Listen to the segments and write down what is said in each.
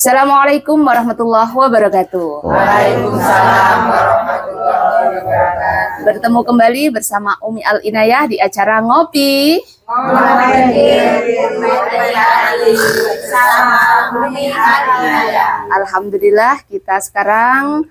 Assalamualaikum warahmatullahi wabarakatuh. Waalaikumsalam warahmatullahi wabarakatuh. Bertemu kembali bersama Umi Al Inayah di acara Ngopi. Alhamdulillah kita sekarang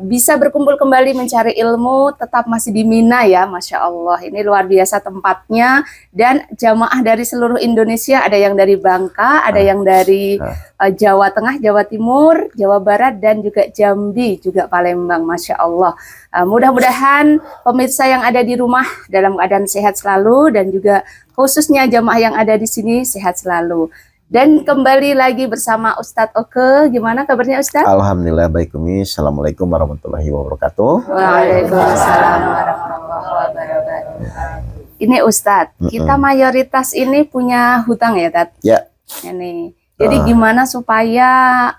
bisa berkumpul kembali mencari ilmu, tetap masih di Mina ya, Masya Allah. Ini luar biasa tempatnya, dan jamaah dari seluruh Indonesia, ada yang dari Bangka, ada yang dari Jawa Tengah, Jawa Timur, Jawa Barat, dan juga Jambi, juga Palembang, Masya Allah. Mudah-mudahan pemirsa yang ada di rumah dalam keadaan sehat selalu, dan juga khususnya jamaah yang ada di sini sehat selalu. Dan kembali lagi bersama Ustadz Oke. Gimana kabarnya Ustadz? Alhamdulillah baik Umi. Assalamualaikum warahmatullahi wabarakatuh. Waalaikumsalam warahmatullahi wabarakatuh. Ini Ustadz, kita mayoritas ini punya hutang ya, Tat? Ya. Ini. Jadi gimana supaya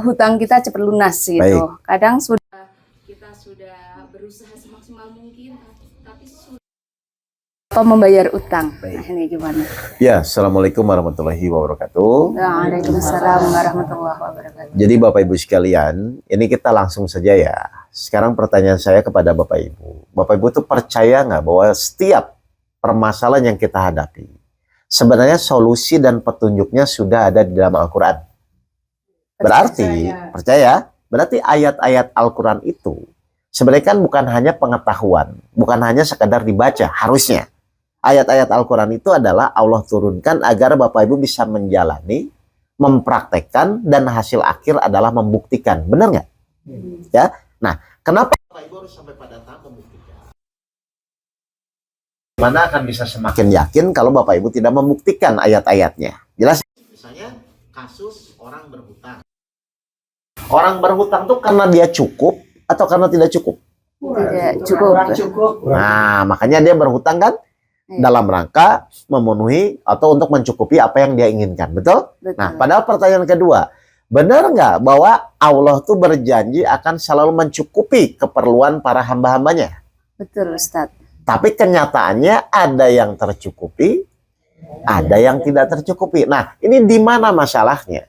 hutang kita cepat lunas gitu? Baik. Kadang kita sudah berusaha semaksimal mungkin, tapi sudah membayar utang. Nah, ini gimana? Ya, Assalamualaikum warahmatullahi wabarakatuh. Waalaikumsalam warahmatullahi wabarakatuh. Jadi Bapak Ibu sekalian, ini kita langsung saja ya. Sekarang pertanyaan saya kepada Bapak Ibu. Bapak Ibu tuh percaya nggak bahwa setiap permasalahan yang kita hadapi, sebenarnya solusi dan petunjuknya sudah ada di dalam Al-Quran? Berarti, percaya? Berarti ayat-ayat Al-Quran itu sebenarnya kan bukan hanya pengetahuan, bukan hanya sekadar dibaca, harusnya. Ayat-ayat Al-Quran itu adalah Allah turunkan agar Bapak Ibu bisa menjalani, mempraktekkan, dan hasil akhir adalah membuktikan. Benar nggak? Ya. Nah, kenapa Bapak Ibu harus sampai pada tahap membuktikan? Mana akan bisa semakin yakin kalau Bapak Ibu tidak membuktikan ayat-ayatnya? Jelas? Misalnya kasus orang berhutang. Orang berhutang tuh karena dia cukup atau karena tidak cukup? Tidak cukup. Nah, makanya dia berhutang kan? Dalam rangka memenuhi atau untuk mencukupi apa yang dia inginkan. Betul? Nah, padahal pertanyaan kedua, benar nggak bahwa Allah tuh berjanji akan selalu mencukupi keperluan para hamba-hambanya? Betul, Ustadz. Tapi kenyataannya ada yang tercukupi, ada yang tidak tercukupi. Nah, ini di mana masalahnya?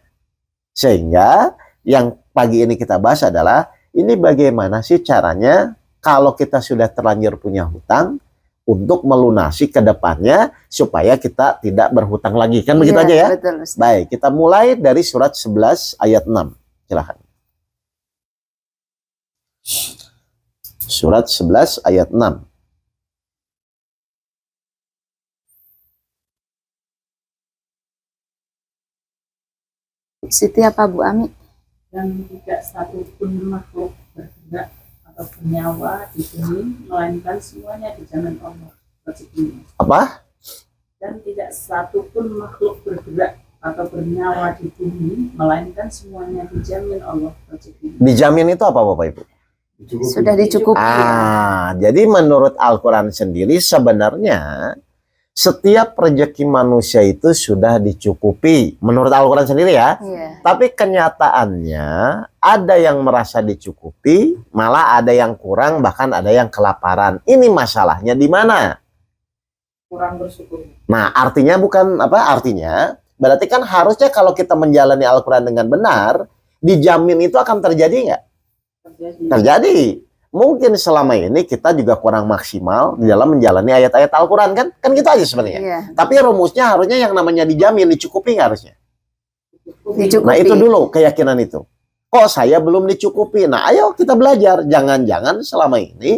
Sehingga yang pagi ini kita bahas adalah, ini bagaimana sih caranya kalau kita sudah terlanjur punya hutang, untuk melunasi ke depannya supaya kita tidak berhutang lagi. Kan begitu aja ya? Betul, baik, kita mulai dari surat 11 ayat 6. Silakan. Surat 11 ayat 6. Siti apa Bu Ami? Dan tidak satu pun makhluk bergerak atau bernyawa di bumi, melainkan semuanya dijamin Allah rezekinya. Apa? Dan tidak satu pun makhluk bergerak atau bernyawa di bumi, melainkan semuanya dijamin Allah rezekinya. Dijamin itu apa Bapak Ibu? Sudah dicukupi. Jadi menurut Al-Quran sendiri sebenarnya setiap rezeki manusia itu sudah dicukupi. Menurut Al-Quran sendiri ya. Tapi kenyataannya ada yang merasa dicukupi, malah ada yang kurang, bahkan ada yang kelaparan. Ini masalahnya di mana? Kurang bersyukur. Nah, artinya bukan apa? Artinya berarti kan harusnya kalau kita menjalani Al-Quran dengan benar, dijamin itu akan terjadi nggak? Terjadi. Mungkin selama ini kita juga kurang maksimal di dalam menjalani ayat-ayat Al-Quran kan? Kan gitu aja sebenarnya. Tapi rumusnya harusnya yang namanya dijamin, dicukupi nggak harusnya? Dicukupi. Nah itu dulu keyakinan itu. Kok saya belum dicukupi? Nah ayo kita belajar. Jangan-jangan selama ini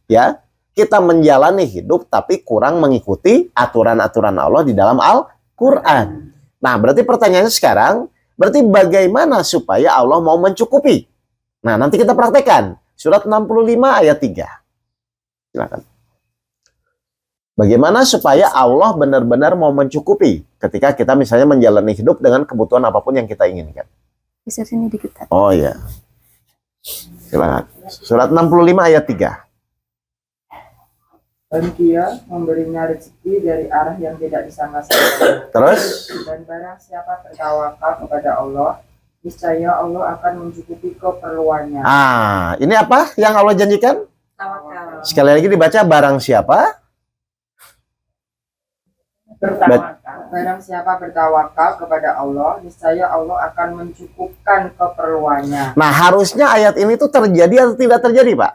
ya kita menjalani hidup tapi kurang mengikuti aturan-aturan Allah di dalam Al-Quran. Nah berarti pertanyaannya sekarang, berarti bagaimana supaya Allah mau mencukupi? Nah nanti kita praktekkan. Surat 65 ayat 3. Silakan. Bagaimana supaya Allah benar-benar mau mencukupi ketika kita misalnya menjalani hidup dengan kebutuhan apapun yang kita inginkan? Bisa sini dikit. Oh iya. Silakan. Surat 65 ayat 3. Dan dia memberinya rezeki dari arah yang tidak disangka-sangka. Terus? Dan barang siapa bertawakal kepada Allah, niscaya Allah akan mencukupi keperluannya. Ini apa yang Allah janjikan? Tawakal. Sekali lagi dibaca, barang siapa Bertawakal Barang siapa bertawakal kepada Allah, niscaya Allah akan mencukupkan keperluannya. Nah, harusnya ayat ini tuh terjadi atau tidak terjadi, Pak?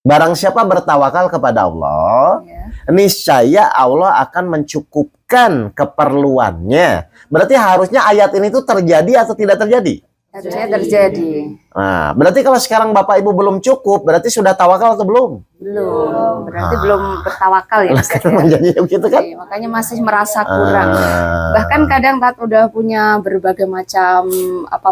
Barang siapa bertawakal kepada Allah, Ya. niscaya Allah akan mencukupkan keperluannya. Berarti harusnya ayat ini tuh terjadi atau tidak terjadi? Harusnya terjadi. Nah, berarti kalau sekarang Bapak Ibu belum cukup, berarti sudah tawakal atau belum? Belum. Berarti belum bertawakal ya. Ustaz, ya? Menjadi begitu kan? Iya, makanya masih merasa kurang. Ah. Bahkan kadang Tat udah punya berbagai macam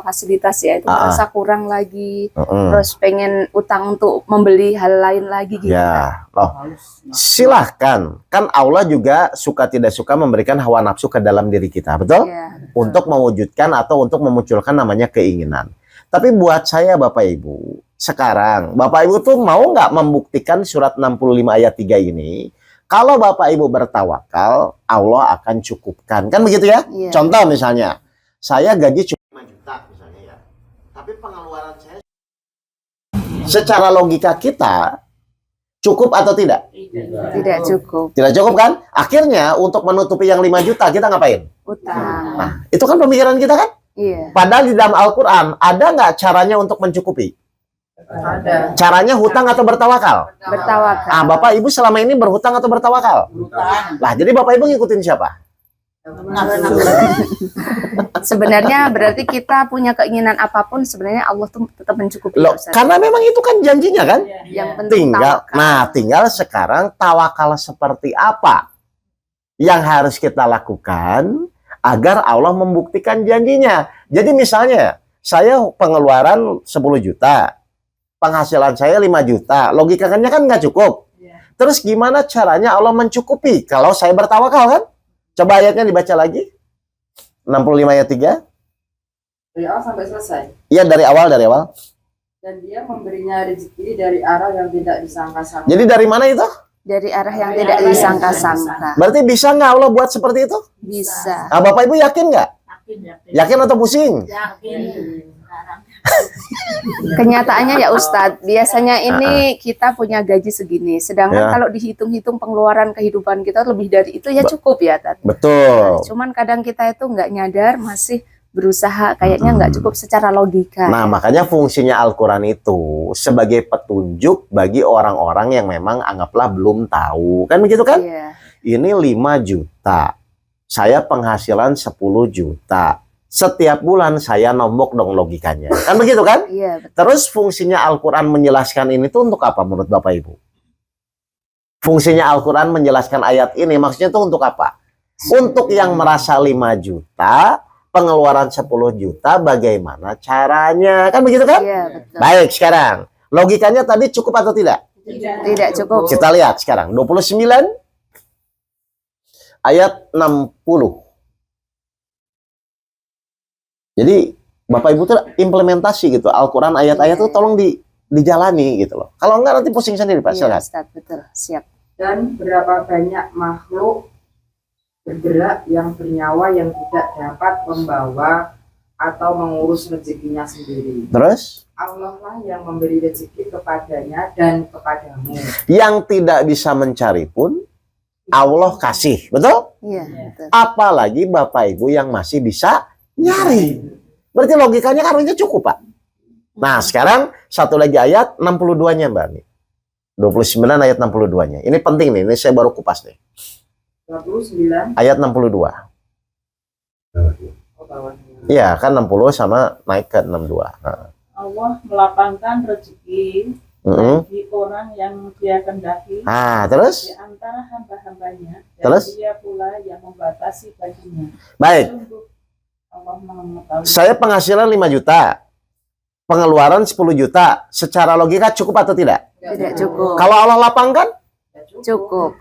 fasilitas ya, itu merasa kurang lagi. Terus pengen utang untuk membeli hal lain lagi gitu. Ya, loh, silahkan. Kan Allah juga suka tidak suka memberikan hawa nafsu ke dalam diri kita, betul? Iya. Untuk mewujudkan atau untuk memunculkan namanya keinginan. Tapi buat saya Bapak Ibu, sekarang Bapak Ibu tuh mau nggak membuktikan surat 65 ayat 3 ini? Kalau Bapak Ibu bertawakal, Allah akan cukupkan. Kan begitu ya? Iya. Contoh misalnya, saya gaji cuma 5 juta misalnya ya. Tapi pengeluaran saya secara logika kita cukup atau tidak? Tidak cukup. Tidak cukup kan? Akhirnya untuk menutupi yang 5 juta kita ngapain? Utang. Nah, itu kan pemikiran kita kan? Iya. Padahal di dalam Al-Quran ada nggak caranya untuk mencukupi? Ada. Caranya hutang atau bertawakal? Bertawakal. Ah, Bapak Ibu selama ini berhutang atau bertawakal? Lah, jadi Bapak Ibu ngikutin siapa? Sebenarnya berarti kita punya keinginan apapun sebenarnya Allah tuh tetap mencukupi. Loh, Ustaz. karena memang itu kan janjinya kan? Yang penting Tinggal, tawakal. nah tinggal sekarang tawakal seperti apa yang harus kita lakukan agar Allah membuktikan janjinya. Jadi misalnya saya pengeluaran 10 juta, penghasilan saya 5 juta, logikanya kan nggak cukup. Terus gimana caranya Allah mencukupi kalau saya bertawakal kan? Coba ayatnya dibaca lagi. 65 ayat 3. Dari awal sampai selesai. Iya, dari awal. Dan dia memberinya rezeki dari arah yang tidak disangka-sangka. Jadi dari mana itu? Dari arah yang tidak disangka-sangka. Berarti bisa nggak Allah buat seperti itu? Bisa. Nah, Bapak Ibu yakin nggak? Yakin. Yakin atau pusing? Yakin. Kenyataannya ya Ustadz, biasanya ini kita punya gaji segini, sedangkan Ya. kalau dihitung-hitung pengeluaran kehidupan kita lebih dari itu ya cukup ya Tat. Betul. Cuman kadang kita itu nggak nyadar, masih berusaha kayaknya nggak cukup secara logika. Nah, makanya fungsinya Al-Quran itu sebagai petunjuk bagi orang-orang yang memang anggaplah belum tahu. Kan begitu kan? Iya. Ini 5 juta. Saya penghasilan 10 juta. Setiap bulan saya nombok dong logikanya. Kan begitu kan? Iya, betul. Terus fungsinya Al-Quran menjelaskan ini tuh untuk apa menurut Bapak Ibu? Fungsinya Al-Quran menjelaskan ayat ini maksudnya tuh untuk apa? Untuk yang merasa 5 juta, pengeluaran 10 juta, bagaimana caranya? Kan begitu kan? Iya, betul. Baik, sekarang logikanya tadi cukup atau tidak? Tidak cukup. Kita lihat sekarang 29 ayat 60. Jadi Bapak Ibu tuh implementasi gitu Al-Quran ayat-ayat tuh tolong dijalani gitu loh. Kalau enggak nanti pusing sendiri Pak. Iya, Silakan. Ustadz, betul. Siap. Dan berapa banyak makhluk bergerak yang bernyawa yang tidak dapat membawa atau mengurus rezekinya sendiri. Terus Allah lah yang memberi rezeki kepadanya dan kepadamu. yang tidak bisa mencari pun Allah kasih, betul? Iya, betul. Apalagi Bapak Ibu yang masih bisa nyari. Berarti logikanya harusnya cukup, Pak. Nah, sekarang satu lagi ayat 62-nya, Mbak Ani. 29 ayat 62-nya. Ini penting nih, ini saya baru kupas nih. 29 Ayat 62. ke bawahnya. Iya, kan 60 sama naik ke 62. Nah. Allah melapangkan rezeki Mm-mm. bagi orang yang dia kendaki Ah, terus? di antara hamba-hambanya, dan Terus? dia pula yang membatasi baginya. Baik, Sungguh Allah mengetahui. saya penghasilan 5 juta. Pengeluaran 10 juta. Secara logika cukup atau tidak? Tidak cukup. Kalau Allah lapangkan, Cukup.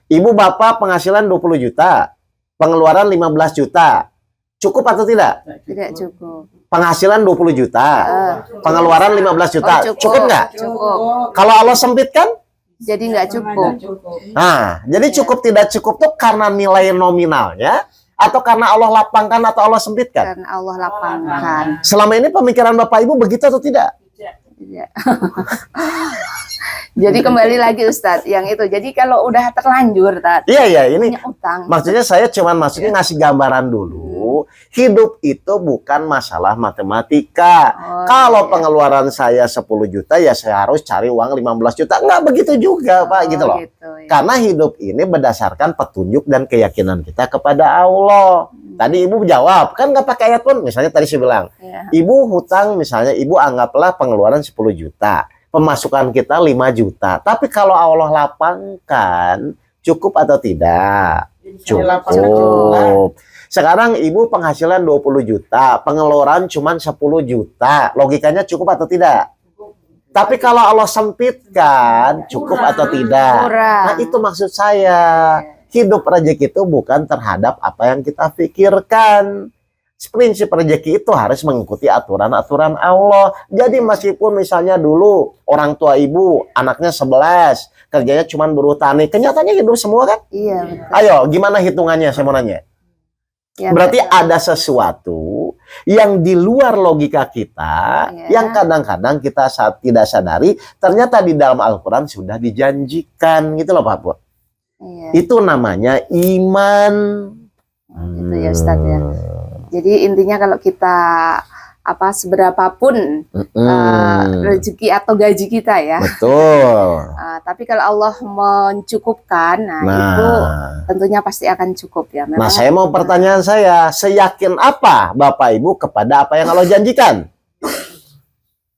ibu bapak penghasilan 20 juta. Pengeluaran 15 juta. Cukup atau tidak? Tidak cukup. Penghasilan 20 juta. Pengeluaran 15 juta. Oh, Cukup nggak? Cukup. Kalau Allah sempitkan? Jadi nggak cukup. Nah, jadi cukup tidak cukup tuh karena nilai nominalnya atau karena Allah lapangkan atau Allah sempitkan? Karena Allah lapangkan. Selama ini pemikiran Bapak Ibu begitu atau tidak? Tidak. Jadi kembali lagi Ustadz, yang itu. Jadi kalau udah terlanjur, Iya, iya, ini punya utang. maksudnya saya cuman maksudnya ngasih gambaran dulu. Hidup itu bukan masalah matematika. Oh, Kalau iya. pengeluaran saya 10 juta, ya saya harus cari uang 15 juta. Nggak begitu juga, Pak, gitu loh. Gitu, ya. Karena hidup ini berdasarkan petunjuk dan keyakinan kita kepada Allah. Tadi Ibu jawab, kan nggak pakai ayat pun. Misalnya tadi saya bilang, Ya. Ibu hutang misalnya, Ibu anggaplah pengeluaran 10 juta. Pemasukan kita 5 juta. Tapi kalau Allah lapangkan, cukup atau tidak? Cukup. Sekarang Ibu penghasilan 20 juta, pengeluaran cuma 10 juta. Logikanya cukup atau tidak? Tapi kalau Allah sempitkan, cukup atau tidak? Kurang. Nah, itu maksud saya. Hidup rezeki itu bukan terhadap apa yang kita pikirkan. Prinsip rezeki itu harus mengikuti aturan-aturan Allah. Jadi meskipun misalnya dulu orang tua Ibu anaknya 11, kerjanya cuma buruh tani, kenyataannya hidup semua kan? Iya, betul. Ayo, gimana hitungannya saya mau nanya? Ya, Berarti betul. ada sesuatu yang di luar logika kita, Iya. yang kadang-kadang kita tidak sadari, ternyata di dalam Al-Quran sudah dijanjikan, gitu loh Pak Pur. Iya. Itu namanya iman. Gitu ya Ustadz ya. Jadi intinya kalau kita seberapapun rezeki atau gaji kita ya. Betul. Tapi kalau Allah mencukupkan, itu tentunya pasti akan cukup ya. Nah, saya mau pertanyaan saya, seyakin apa Bapak Ibu kepada apa yang Allah janjikan?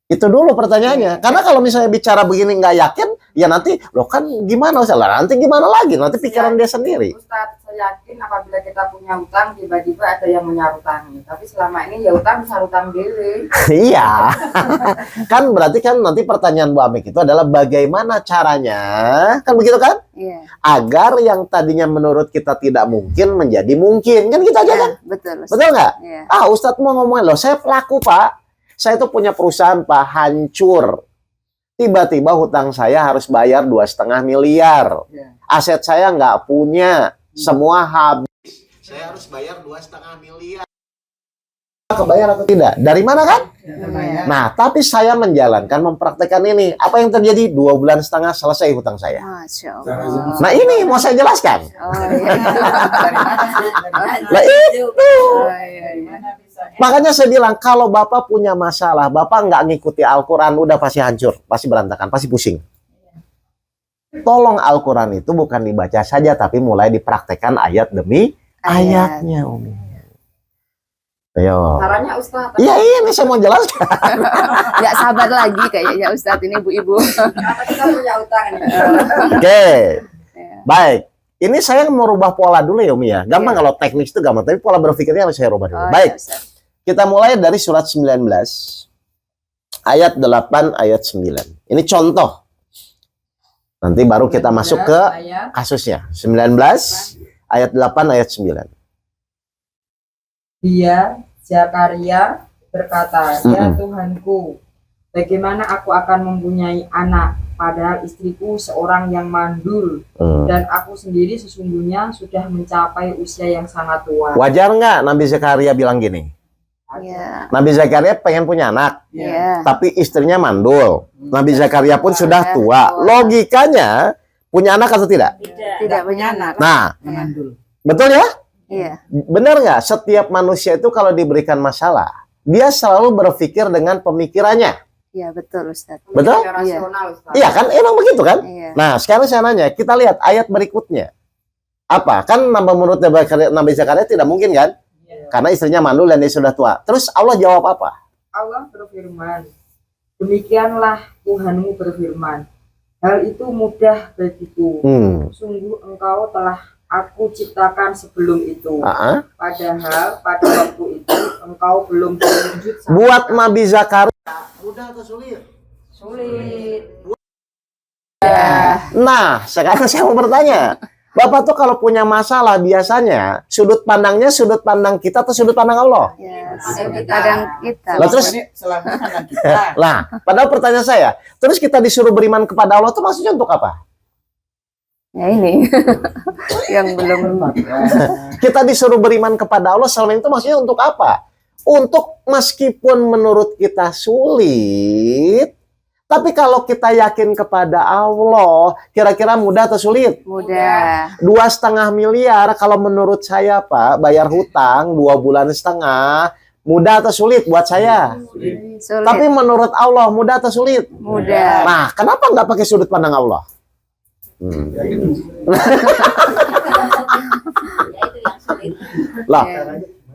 Itu dulu pertanyaannya. Karena kalau misalnya bicara begini nggak yakin, ya nanti, loh kan gimana Ustaz? Nanti gimana lagi? Nanti pikiran dia sendiri. Ustaz, saya yakin apabila kita punya utang, tiba-tiba ada yang menyarutangi. Tapi selama ini ya utang sarutang diri. Iya. Kan berarti kan nanti pertanyaan Bu Amik itu adalah bagaimana caranya, kan begitu kan? Iya. Agar yang tadinya menurut kita tidak mungkin menjadi mungkin. Kan gitu aja kan? Betul. Ustadz. Betul nggak? Iya. Ustadz mau ngomongin, loh saya pelaku Pak. Saya tuh punya perusahaan Pak, hancur. Tiba-tiba hutang saya harus bayar 2,5 miliar. Aset saya nggak punya, semua habis. Saya harus bayar 2,5 miliar. Kebayar atau tidak? Dari mana kan? Nah, tapi saya menjalankan, mempraktekkan ini. Apa yang terjadi? 2,5 bulan selesai hutang saya. Masya Allah. Nah ini mau saya jelaskan. Oh, iya. Nah itu. Oh, iya, iya. Makanya saya bilang, kalau Bapak punya masalah, Bapak nggak ngikuti Al-Quran, udah pasti hancur, pasti berantakan, pasti pusing. Tolong Al-Quran itu bukan dibaca saja, tapi mulai dipraktekkan ayat demi ayatnya, Umi. Ayo. Caranya Ustaz. Iya, ini saya mau jelaskan. Nggak sabar lagi kayaknya Ustadz ini Bu-ibu. Karena kita punya utang ini. Oke, Ya. baik. Ini saya mau rubah pola dulu ya, Umi ya. Gampang kalau teknik itu gampang, tapi pola berpikirnya harus saya rubah dulu. Oh, Baik. iya, Ustadz. Kita mulai dari surat 19 ayat 8 ayat 9. Ini contoh. Nanti baru kita masuk ke kasusnya. 19 ayat 8 ayat 9. Dia, Zakaria, berkata, "Ya Tuhanku, bagaimana aku akan mempunyai anak, padahal istriku seorang yang mandul, dan aku sendiri sesungguhnya sudah mencapai usia yang sangat tua." Wajar nggak Nabi Zakaria bilang gini? Iya. Nabi Zakaria pengen punya anak, Iya. tapi istrinya mandul. Nabi Zakaria pun sudah tua. Logikanya punya anak atau tidak? Tidak punya anak. Nah, Mengandul. betul ya? Iya. Benar nggak? Setiap manusia itu kalau diberikan masalah, dia selalu berpikir dengan pemikirannya. Iya, betul Ustadz. Betul? Rasional, Ustaz. Iya kan? Emang begitu kan? Iya. Nah, sekarang saya nanya, kita lihat ayat berikutnya. Apa? Kan menurut Nabi Zakaria tidak mungkin kan? Karena istrinya mandul dan dia sudah tua. Terus Allah jawab apa? Allah berfirman, "Demikianlah Tuhanmu berfirman, hal itu mudah bagiku. Sungguh engkau telah aku ciptakan sebelum itu. Padahal pada waktu itu engkau belum berwujud sama Buat Nabi Zakaria mudah atau sulit? sulit." Nah, sekarang saya mau bertanya. Bapak tuh kalau punya masalah biasanya sudut pandangnya sudut pandang kita atau sudut pandang Allah? Ya, kadang kita. Lah, terus Selama anak kita. Nah, padahal pertanyaan saya, terus kita disuruh beriman kepada Allah itu maksudnya untuk apa? Ya ini yang belum. Kita disuruh beriman kepada Allah selama itu maksudnya untuk apa? Untuk meskipun menurut kita sulit, Tapi kalau kita yakin kepada Allah, kira-kira mudah atau sulit? Mudah. 2,5 miliar kalau menurut saya Pak, bayar hutang 2,5 bulan, mudah atau sulit buat saya? Sulit. Tapi menurut Allah mudah atau sulit? Mudah. Nah, kenapa nggak pakai sudut pandang Allah? Lah,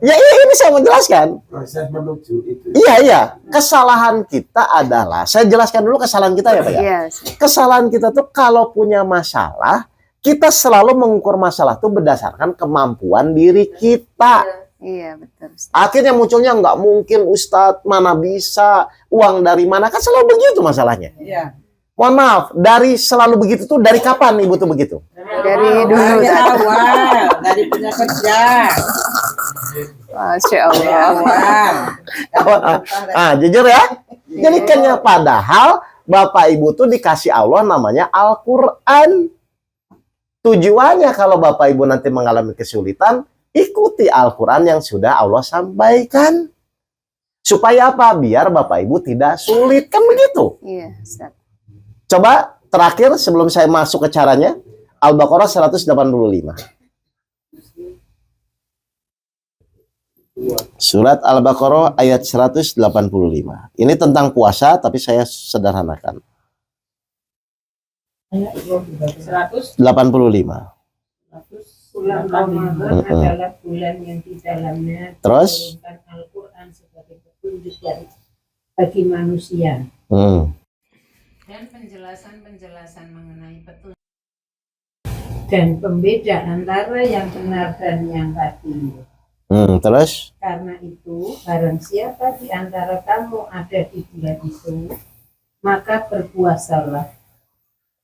ya ini saya menjelaskan. Proses menuju itu. Iya. Kesalahan kita adalah, saya jelaskan dulu kesalahan kita ya Pak ya. Yes. Kesalahan kita tuh kalau punya masalah, kita selalu mengukur masalah tuh berdasarkan kemampuan diri kita. Iya, betul. Ustaz. Akhirnya munculnya nggak mungkin Ustadz, mana bisa, uang dari mana, kan selalu begitu masalahnya. Iya. Mohon maaf, dari selalu begitu tuh dari kapan Ibu tuh begitu? Dari dulu. Dari Ustaz. awal, dari punya kerja. Masya Dari Allah. awal. Jujur ya. Jadi kayaknya padahal Bapak Ibu tuh dikasih Allah namanya Al-Quran. Tujuannya kalau Bapak Ibu nanti mengalami kesulitan, ikuti Al-Quran yang sudah Allah sampaikan. Supaya apa? Biar Bapak Ibu tidak sulit. Kan begitu. Iya, Ustaz. Coba terakhir sebelum saya masuk ke caranya, Al-Baqarah 185. Surat Al-Baqarah ayat 185. Ini tentang puasa tapi saya sederhanakan. 100 85. Bulan Ramadan adalah bulan yang di dalamnya Terus? diturunkan Al-Quran sebagai petunjuk bagi manusia dan penjelasan-penjelasan mengenai petunjuk dan pembeda antara yang benar dan yang batil. Terus? Karena itu, barang siapa di antara kamu ada di bulan itu, maka berpuasalah.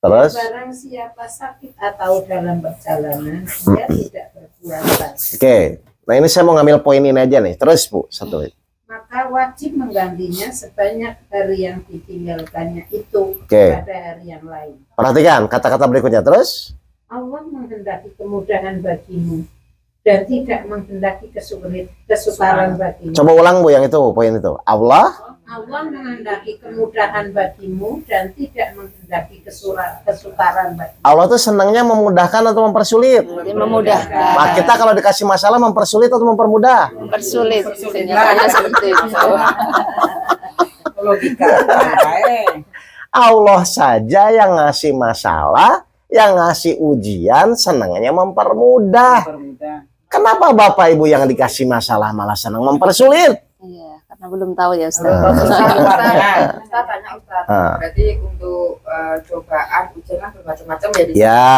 Terus? Barang siapa sakit atau dalam perjalanan, dia tidak berpuasa. Oke. Nah ini saya mau ngambil poin ini aja nih. Terus Bu, satu lagi. Maka wajib menggantinya sebanyak hari yang ditinggalkannya itu Oke. pada hari yang lain. Perhatikan kata-kata berikutnya. Terus? Allah menghendaki kemudahan bagimu dan tidak menghendaki kesukaran bagimu. Coba ulang Bu yang itu, poin itu. Allah Allah menghendaki kemudahan bagimu dan tidak menghendaki kesukaran bagimu. Allah tuh senangnya memudahkan atau mempersulit? Jadi memudahkan. Nah, kita kalau dikasih masalah mempersulit atau mempermudah? Mempersulit. Kenyataannya seperti itu. Logika. Allah saja yang ngasih masalah, yang ngasih ujian, senangnya mempermudah. Kenapa Bapak Ibu yang dikasih masalah malah senang mempersulit? Iya, karena belum tahu ya Ustaz. Ustaz tanya Ustaz, Ah. berarti untuk cobaan ujian kan bermacam-macam ya di sini. Ya.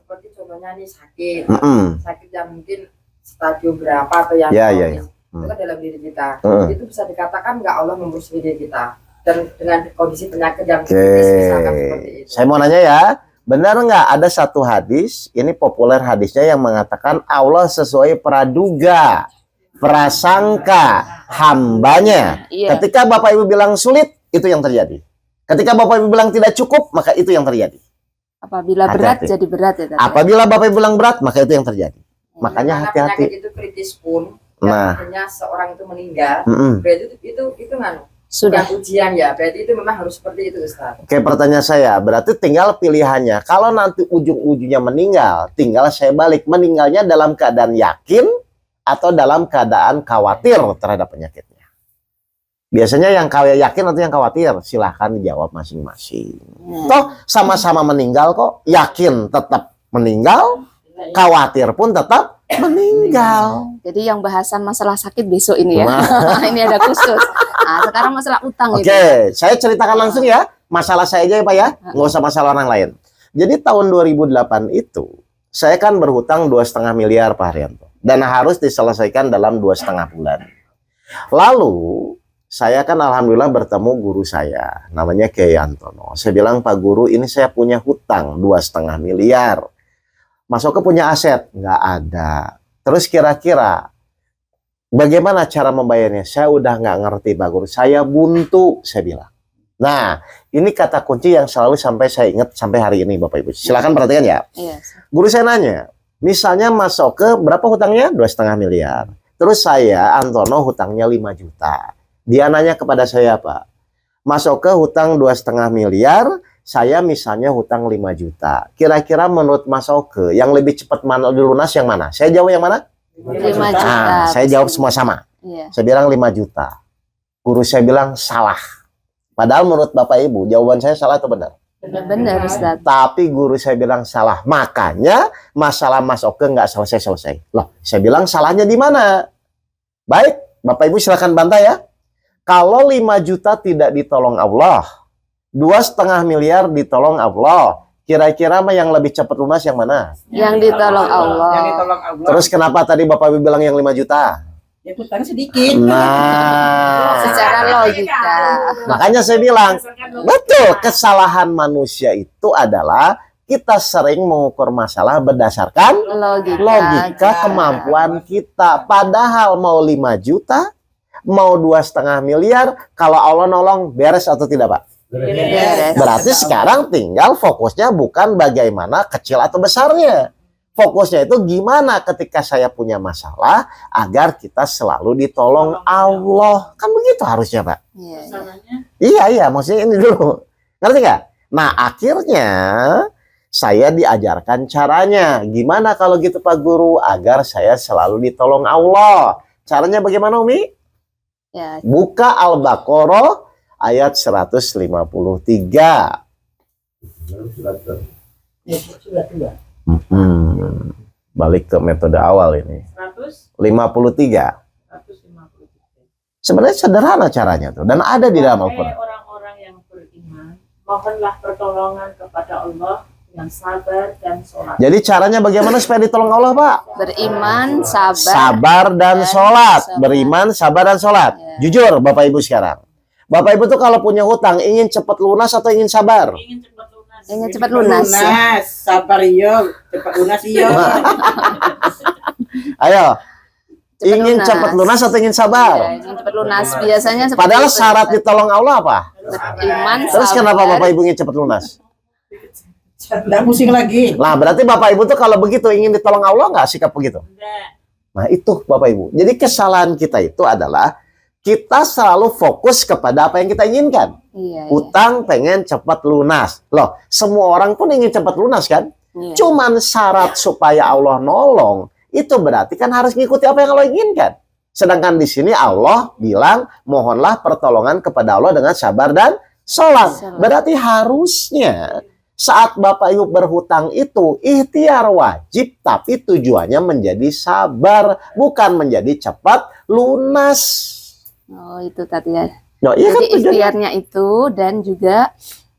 Seperti contohnya nih sakit, Mm-mm. sakit yang mungkin stadium berapa atau yang Ya, kronis. ya, ya. Itu kan dalam diri kita. Mm. Itu bisa dikatakan nggak Allah mempersulit diri kita dan dengan kondisi penyakit yang Oke. kritis misalkan seperti itu. Saya mau nanya ya, benar nggak ada satu hadis, ini populer hadisnya yang mengatakan Allah sesuai praduga, prasangka hambanya. Iya. Ketika Bapak Ibu bilang sulit, itu yang terjadi. Ketika Bapak Ibu bilang tidak cukup, maka itu yang terjadi. Apabila berat Hati-hati. jadi berat ya. Tadi. Apabila Bapak Ibu bilang berat, maka itu yang terjadi. Makanya Karena penyakit hati-hati. itu kritis pun, Nah. yang akhirnya seorang itu meninggal, Mm-mm. berarti itu nganu. Sudah. Bukan ujian ya, berarti itu memang harus seperti itu Ustaz. Oke, pertanyaan saya, berarti tinggal pilihannya. Kalau nanti ujung-ujungnya meninggal, tinggal saya balik. Meninggalnya dalam keadaan yakin atau dalam keadaan khawatir terhadap penyakitnya. Biasanya yang yakin atau yang khawatir? Silahkan dijawab masing-masing. Toh sama-sama meninggal kok. Yakin tetap meninggal, khawatir pun tetap meninggal. Jadi yang bahasan masalah sakit besok ini ya. Nah. Ini ada khusus. Nah, sekarang masalah utang Oke, itu. saya ceritakan langsung ya. Masalah saya aja ya Pak ya. Nggak usah masalah orang lain. Jadi tahun 2008 itu, saya kan berhutang 2,5 miliar Pak Haryanto. Dan harus diselesaikan dalam 2,5 bulan. Lalu, saya kan alhamdulillah bertemu guru saya. Namanya Kiai Antono. Saya bilang, Pak Guru ini saya punya hutang 2,5 miliar. Mas Oke punya aset? Nggak ada. Terus kira-kira bagaimana cara membayarnya? Saya udah nggak ngerti Pak Guru. Saya buntu, saya bilang. Nah, ini kata kunci yang selalu sampai saya ingat sampai hari ini Bapak Ibu. Silakan perhatikan ya. Iya. Guru saya nanya, misalnya Mas Oke berapa hutangnya? 2,5 miliar. Terus saya, Antono, hutangnya 5 juta. Dia nanya kepada saya, Pak, Mas Oke hutang 2,5 miliar, saya misalnya hutang 5 juta. Kira-kira menurut Mas Oke, yang lebih cepat mana dilunas yang mana? Saya jawab yang mana? 5 juta. Nah, saya jawab semua sama. Iya. Saya bilang 5 juta. Guru saya bilang salah. Padahal menurut Bapak Ibu, jawaban saya salah atau benar? Benar, Ustaz. Tapi guru saya bilang salah. Makanya masalah Mas Oke nggak selesai-selesai. Loh, saya bilang salahnya di mana? Baik, Bapak Ibu silakan bantah ya. Kalau 5 juta tidak ditolong Allah, 2,5 miliar ditolong Allah, kira-kira yang lebih cepat lunas yang mana? Yang ditolong Allah. Yang ditolong Allah. Terus kenapa tadi Bapak Ibu bilang yang 5 juta? Ya hutang sedikit. Nah, Secara logika. makanya saya bilang, betul, kesalahan manusia itu adalah kita sering mengukur masalah berdasarkan logika kemampuan kita. Padahal mau 5 juta, mau 2,5 miliar, kalau Allah nolong beres atau tidak, Pak? Beres. Berarti sekarang tinggal fokusnya bukan bagaimana kecil atau besarnya. Fokusnya itu gimana ketika saya punya masalah agar kita selalu ditolong Allah. Kan begitu harusnya, Pak. Iya. Iya, iya, maksudnya ini dulu. Ngerti nggak? Nah, akhirnya saya diajarkan caranya. Gimana kalau gitu, Pak Guru? Agar saya selalu ditolong Allah. Caranya bagaimana, Umi? Ya. Buka Al-Baqarah ayat 153. Balik ke metode awal ini. 53. 153. Sebenarnya sederhana caranya tuh. Dan ada di dalam Al-Quran. Orang-orang yang beriman, mohonlah pertolongan kepada Allah yang sabar dan sholat. Jadi caranya bagaimana supaya ditolong Allah, Pak? Beriman, sabar. Sabar dan sholat. sabar. Beriman, sabar dan sholat. Ya. Jujur, Bapak Ibu sekarang. Bapak Ibu tuh kalau punya hutang, ingin cepat lunas atau ingin sabar? Ingin cepat lunas. Ingin cepat lunas. Sabar yo, cepat lunas yo. Ayo, Cepat ingin lunas. cepat lunas atau ingin sabar? Ya, ingin cepat lunas. Biasanya seperti Padahal itu, syarat Ustaz. ditolong Allah apa? Beriman, Terus sabar. kenapa Bapak Ibu ingin cepat lunas? Nggak pusing lagi. Nah, berarti Bapak Ibu tuh kalau begitu ingin ditolong Allah nggak sikap begitu? Enggak. Nah, itu Bapak Ibu. Jadi kesalahan kita itu adalah kita selalu fokus kepada apa yang kita inginkan. Iya, iya. Utang pengen cepat lunas. Loh, semua orang pun ingin cepat lunas kan? Iya. Cuman syarat supaya Allah nolong, itu berarti kan harus ngikuti apa yang Allah inginkan. Sedangkan di sini Allah bilang, mohonlah pertolongan kepada Allah dengan sabar dan sholat. Berarti harusnya saat Bapak Ibu berhutang itu ikhtiar wajib, tapi tujuannya menjadi sabar, bukan menjadi cepat lunas. Oh, itu tadi ya. Nah, iya kan Jadi tujuannya. ikhtiarnya itu dan juga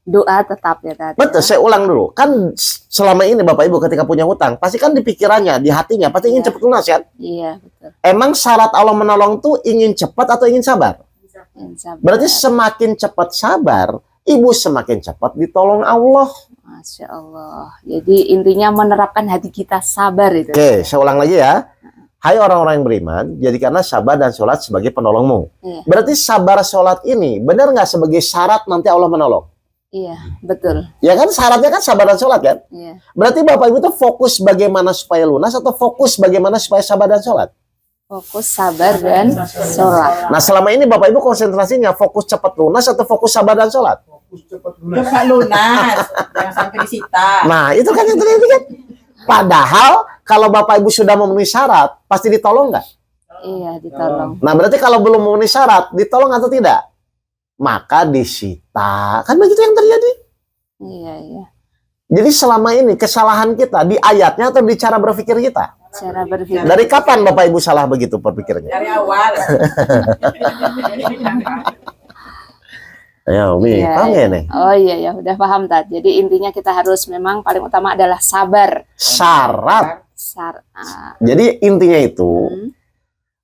doa tetap ya tadi. Betul, saya ulang dulu. Kan selama ini Bapak Ibu ketika punya hutang, pasti kan di pikirannya, di hatinya, pasti ingin Iya. cepat lunas kan? Iya, betul. Emang syarat Allah menolong tuh ingin cepat atau ingin sabar? Yang sabar. Berarti semakin cepat sabar, Ibu semakin cepat ditolong Allah. Masya Allah. Jadi intinya menerapkan hati kita sabar itu. Oke, saya ulang lagi ya. Hai orang-orang yang beriman, jadikanlah sabar dan sholat sebagai penolongmu. Iya. Berarti sabar sholat ini benar nggak sebagai syarat nanti Allah menolong? Iya, betul. Ya kan syaratnya kan sabar dan sholat kan? Iya. Berarti Bapak Ibu tuh fokus bagaimana supaya lunas atau fokus bagaimana supaya sabar dan sholat? Fokus sabar dan sholat. Nah selama ini Bapak Ibu konsentrasinya fokus cepat lunas atau fokus sabar dan sholat? Cepat lunas, jangan sampai disita. Nah itu kan yang terjadi kan? Padahal kalau Bapak Ibu sudah memenuhi syarat, pasti ditolong nggak? Iya, ditolong. Nah berarti kalau belum memenuhi syarat, ditolong atau tidak? Maka disita. Kan begitu yang terjadi? Iya, iya. Jadi selama ini kesalahan kita di ayatnya atau di cara berpikir kita? Cara berpikir. Dari kapan Bapak Ibu salah begitu berpikirnya? Dari awal. Ya Umi, Iya, paham ya nih? Oh iya, ya udah paham tadi. Jadi intinya kita harus memang paling utama adalah sabar. Syarat. Jadi intinya itu, Hmm.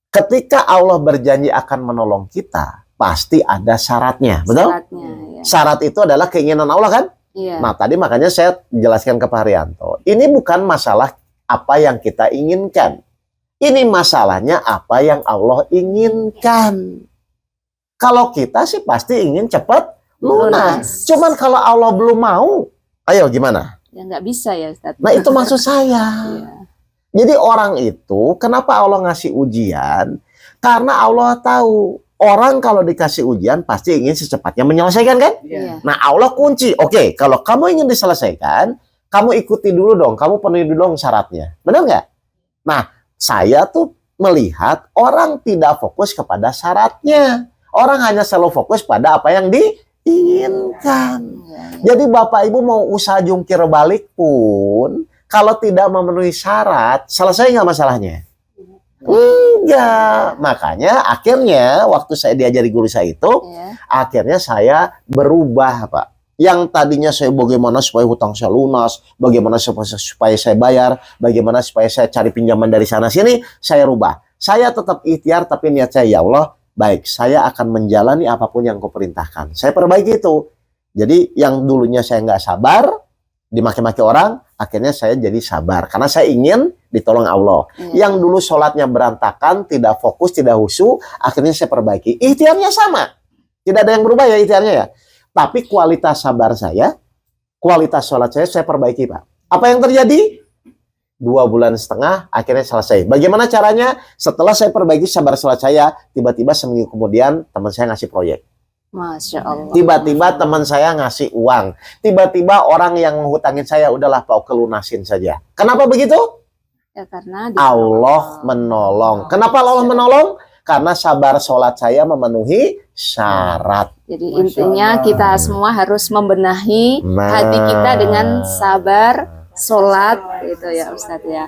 ketika Allah berjanji akan menolong kita, pasti ada syaratnya, betul? Syaratnya, ya. Syarat itu adalah keinginan Allah kan? Iya. Nah tadi makanya saya jelaskan ke Pak Haryanto, ini bukan masalah apa yang kita inginkan. Ini masalahnya apa yang Allah inginkan. Kalau kita sih pasti ingin cepat lunas. Cuman kalau Allah belum mau, ayo gimana? Ya nggak bisa ya, Ustaz. Nah itu maksud saya. Iya. Jadi orang itu, kenapa Allah ngasih ujian? Karena Allah tahu Orang kalau dikasih ujian pasti ingin secepatnya menyelesaikan kan? Iya. Nah, Allah kunci. Oke, kalau kamu ingin diselesaikan, kamu ikuti dulu dong, kamu penuhi dulu dong syaratnya. Benar nggak? Nah, saya tuh melihat orang tidak fokus kepada syaratnya. Orang hanya selalu fokus pada apa yang diinginkan. Jadi Bapak Ibu mau usaha jungkir balik pun, kalau tidak memenuhi syarat, selesai nggak masalahnya? Enggak. Makanya akhirnya waktu saya diajari guru saya itu, Iya. akhirnya saya berubah, Pak. Yang tadinya saya bagaimana supaya hutang saya lunas, bagaimana supaya saya bayar, bagaimana supaya saya cari pinjaman dari sana sini, saya rubah. Saya tetap ikhtiar tapi niat saya, ya Allah, baik, saya akan menjalani apapun yang Kau perintahkan. Saya perbaiki itu. Jadi yang dulunya saya nggak sabar, dimaki-maki orang, akhirnya saya jadi sabar. Karena saya ingin ditolong Allah. Iya. Yang dulu sholatnya berantakan, tidak fokus, tidak khusyuk, akhirnya saya perbaiki. Ikhtiarnya sama. Tidak ada yang berubah ya ikhtiarnya ya. Tapi kualitas sabar saya, kualitas sholat saya perbaiki, Pak. Apa yang terjadi? 2,5 bulan, akhirnya selesai. Bagaimana caranya? Setelah saya perbaiki sabar sholat saya, tiba-tiba seminggu kemudian teman saya ngasih proyek. Masya Allah. Tiba-tiba teman saya ngasih uang. Tiba-tiba orang yang menghutangin saya, udahlah Pak, kelunasin saja. Kenapa begitu? Ya, karena Allah menolong. Kenapa Allah menolong? Karena sabar sholat saya memenuhi syarat. Jadi intinya kita semua harus membenahi hati kita dengan sabar, sholat, gitu ya Ustadz ya.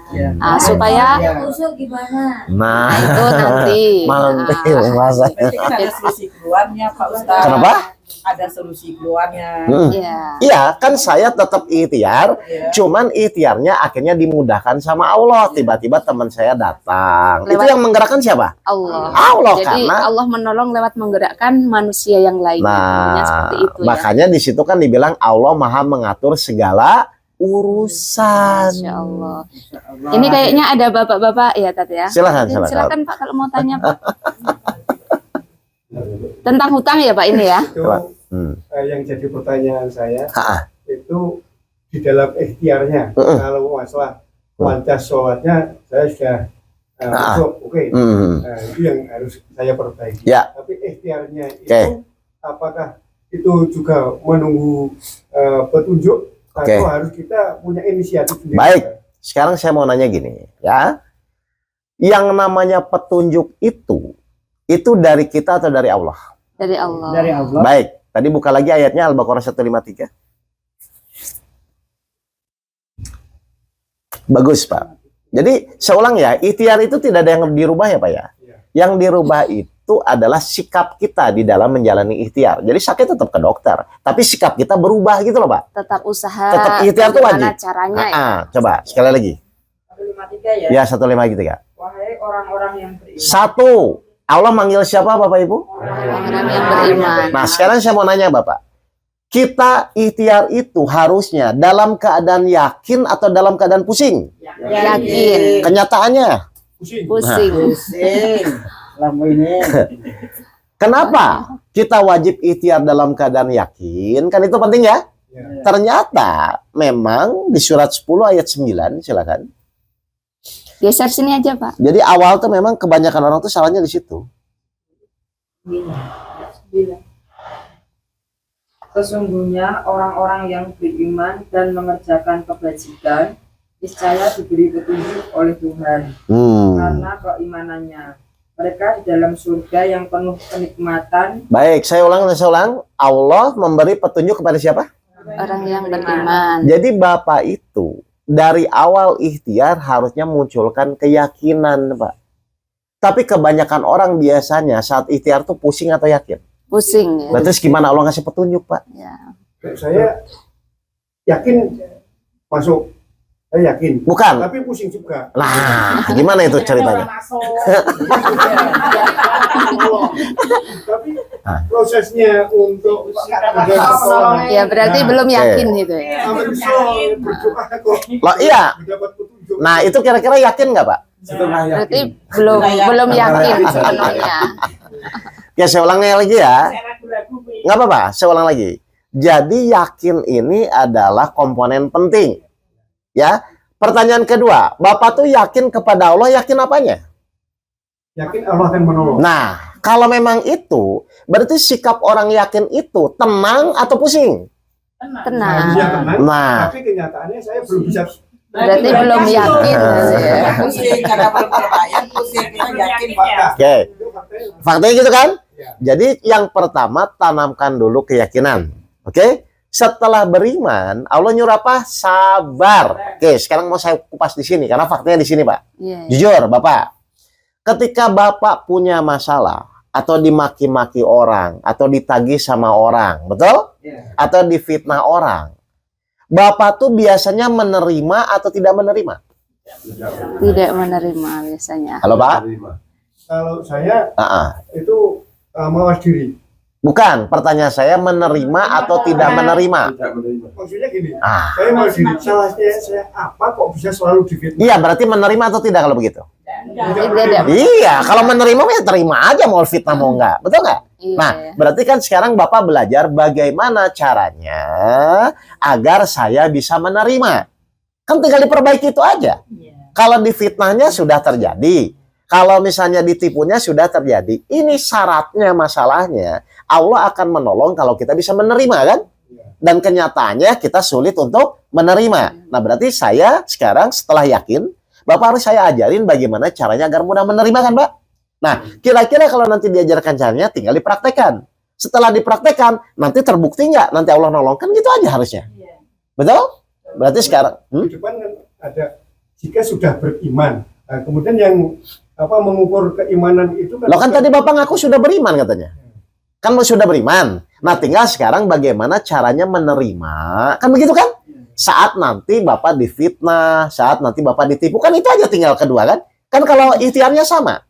Supaya Usul gimana? Nah, itu nanti. Mantil, masa. Berarti kan ada solusi keluarnya Pak Ustadz. Kenapa? Ada solusi keluarnya. Iya. Iya, kan saya tetap ikhtiar, Iya. cuman ikhtiarnya akhirnya dimudahkan sama Allah. Tiba-tiba teman saya datang. Itu Lewat- yang menggerakkan siapa? Allah. Allah, Jadi karena Allah menolong lewat menggerakkan manusia yang lain. Intinya seperti nah, itu ya. makanya di situ kan dibilang Allah Maha mengatur segala urusan. Masya Allah. Ini kayaknya ada bapak-bapak ya Tat ya. Silakan, Silakan silakan. Pak kalau mau tanya Pak. Tentang hutang ya Pak ini ya. Itu Hmm. yang jadi pertanyaan saya Ha-ha. itu di dalam ikhtiarnya. Kalau masalah kualitas sholatnya saya sudah masuk, oke. Hmm. Nah, itu yang harus saya perbaiki. Ya. Tapi ikhtiarnya itu Oke. apakah itu juga menunggu petunjuk Oke. atau harus kita punya inisiatif sendiri? Baik. Sekarang saya mau nanya gini, ya. Yang namanya petunjuk itu dari kita atau dari Allah? Dari Allah. Dari Allah. Baik. Tadi buka lagi ayatnya Al-Baqarah 153. Bagus, Pak. Jadi, saya ulang ya, ikhtiar itu tidak ada yang dirubah ya, Pak ya. Iya. Yang dirubah itu adalah sikap kita di dalam menjalani ikhtiar. Jadi sakit tetap ke dokter, tapi sikap kita berubah gitu loh, Pak. Tetap usaha. Tetap ikhtiar tuh bagaimana wajib. caranya ya. Coba sekali lagi. 153 ya. Ya, 153. Wahai orang-orang yang beriman. Satu, Allah manggil siapa, Bapak Ibu? Orang yang beriman. Nah, sekarang saya mau nanya, Bapak. Kita ikhtiar itu harusnya dalam keadaan yakin atau dalam keadaan pusing? Yakin. Kenyataannya, Pusing. Pusing. Pusing. Lama ini. kenapa kita wajib ikhtiar dalam keadaan yakin? Kan itu penting ya? Ya. Ternyata memang di surat 10 ayat 9, silakan. Geser sini aja Pak. Jadi awal tuh memang kebanyakan orang tuh salahnya di situ. Sesungguhnya orang-orang yang beriman dan mengerjakan kebajikan niscaya diberi petunjuk oleh Tuhan karena keimanannya. Mereka di dalam surga yang penuh kenikmatan. Baik, saya ulang. Allah memberi petunjuk kepada siapa? Orang yang beriman. Jadi Bapak itu dari awal ikhtiar harusnya munculkan keyakinan, Pak. Tapi kebanyakan orang biasanya saat ikhtiar tuh pusing atau yakin. Pusing ya. Nah, terus gimana Allah ngasih petunjuk, Pak? Ya. Saya yakin masuk. Saya yakin. Bukan. Tapi pusing juga. Nah, gimana itu ceritanya? Tapi prosesnya untuk Ya berarti belum yakin gitu ya. berdoa kok Lah, iya. mendapat petunjuk. Nah, itu kira-kira yakin nggak, Pak? Berarti belum yakin sepenuhnya. Ya, saya ulangnya lagi ya. Nggak apa-apa, saya ulang lagi. Jadi yakin ini adalah komponen penting. Ya. Pertanyaan kedua, Bapak tuh yakin kepada Allah, yakin apanya? Yakin Allah akan menolong. Nah, Kalau memang itu, berarti sikap orang yakin itu tenang atau pusing? Tenang. Harusnya tenang, Nah, tapi kenyataannya saya belum bisa. Berarti belum yakin. Ya, pusing karena belum terbayar, pusing kita yakin Fakta. oke. Itu faktanya. Faktanya gitu kan? Ya. Jadi yang pertama tanamkan dulu keyakinan. Oke? Setelah beriman, Allah nyuruh apa? Sabar. Oke, sekarang mau saya kupas di sini karena faktanya di sini, Pak. Iya. Jujur, Bapak. Ketika Bapak punya masalah atau dimaki-maki orang atau ditagih sama orang, betul? Iya. Atau difitnah orang. Bapak tuh biasanya menerima atau tidak menerima? Tidak menerima biasanya. Halo, Pak? Kalau saya itu mawas diri. Bukan, pertanyaan saya menerima atau tidak menerima? Maksudnya gini, Ah, saya mawas diri. Salahnya saya apa kok bisa selalu difitnah? iya, berarti menerima atau tidak kalau begitu? Tidak. Iya, kalau menerima ya terima aja mau fitnah mau enggak. Betul nggak? Iya. Nah, berarti kan sekarang Bapak belajar bagaimana caranya agar saya bisa menerima. Kan tinggal diperbaiki itu aja. Kalau difitnahnya sudah terjadi. Kalau misalnya ditipunya sudah terjadi. Ini syaratnya, masalahnya. Allah akan menolong kalau kita bisa menerima kan? Dan kenyataannya kita sulit untuk menerima. Nah, berarti saya sekarang setelah yakin, Bapak harus saya ajarin bagaimana caranya agar mudah menerima kan, Pak? Nah, kira-kira kalau nanti diajarkan caranya tinggal dipraktekkan. Setelah dipraktekkan, nanti terbukti nggak? Nanti Allah nolong. Kan gitu aja harusnya. Betul? Berarti sekarang... Di depan kan ada jika sudah beriman. Nah, kemudian yang mengukur keimanan itu kan. Loh kan tadi Bapak ngaku sudah beriman katanya. Kan sudah beriman. Nah, tinggal sekarang bagaimana caranya menerima. Kan begitu kan? Saat nanti Bapak difitnah, saat nanti Bapak ditipu. Kan itu aja tinggal kedua kan? Kan kalau ikhtiarnya sama.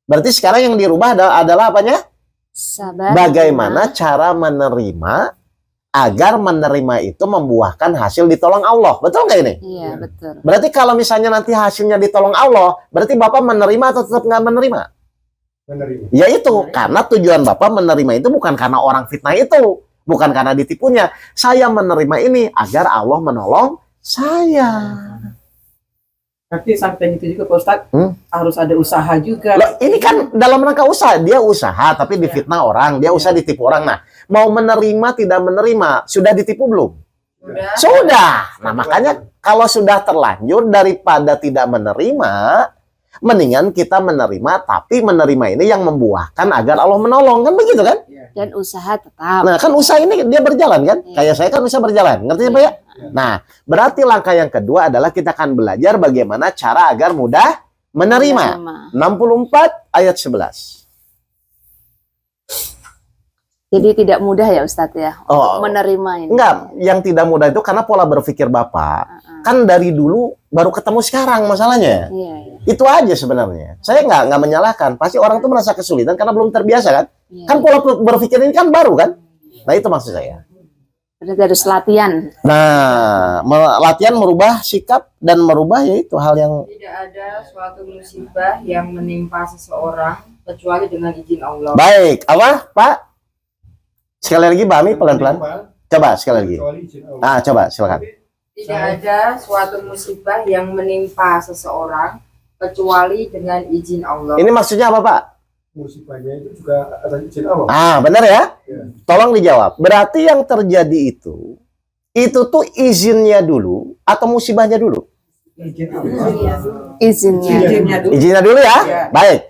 Berarti sekarang yang dirubah adalah apanya? Sabar. Bagaimana cara menerima agar menerima itu membuahkan hasil ditolong Allah. Betul nggak ini? Iya, betul. Berarti kalau misalnya nanti hasilnya ditolong Allah, berarti Bapak menerima atau tetap nggak menerima? Menerima. Ya itu, karena tujuan Bapak menerima itu bukan karena orang fitnah itu. Bukan karena ditipunya. Saya menerima ini agar Allah menolong saya. Tapi sampai itu juga Pak Ustadz, harus ada usaha juga. Loh, ini kan dalam rangka usaha. Dia usaha tapi difitnah orang. Dia usaha ditipu orang. Nah, mau menerima tidak menerima, sudah ditipu belum? Sudah. Nah, makanya kalau sudah terlanjur daripada tidak menerima, mendingan kita menerima, tapi menerima ini yang membuahkan agar Allah menolong. Kan begitu kan? Dan usaha tetap. Nah, kan usaha ini dia berjalan kan? Kayak saya kan bisa berjalan. Ngerti ya, Pak ya? Nah, berarti langkah yang kedua adalah kita akan belajar bagaimana cara agar mudah menerima. 64 ayat 11. Jadi tidak mudah ya Ustadz ya Oh, untuk menerima ini. Enggak, yang tidak mudah itu karena pola berpikir Bapak. Kan dari dulu baru ketemu sekarang masalahnya. Iya, iya. Itu aja sebenarnya. Saya nggak menyalahkan. Pasti orang tuh merasa kesulitan karena belum terbiasa kan? Iya. Kan pola berpikir ini kan baru kan? Nah, itu maksud saya. Berarti harus latihan. Nah, latihan merubah sikap dan merubah yaitu hal yang Tidak ada suatu musibah yang menimpa seseorang kecuali dengan izin Allah. baik. Apa, Pak? Sekali lagi, Pak Ami, pelan-pelan. Coba sekali lagi. Kecuali izin Allah. Coba silakan. Tidak ada suatu musibah yang menimpa seseorang kecuali dengan izin Allah. Ini maksudnya apa, Pak? Musibahnya itu juga atas izin Allah. Benar ya? Ya. Tolong dijawab. Berarti yang terjadi itu tuh izinnya dulu atau musibahnya dulu? Izin Allah. Izinnya. Izinnya dulu. Izinnya dulu ya? Ya. Baik.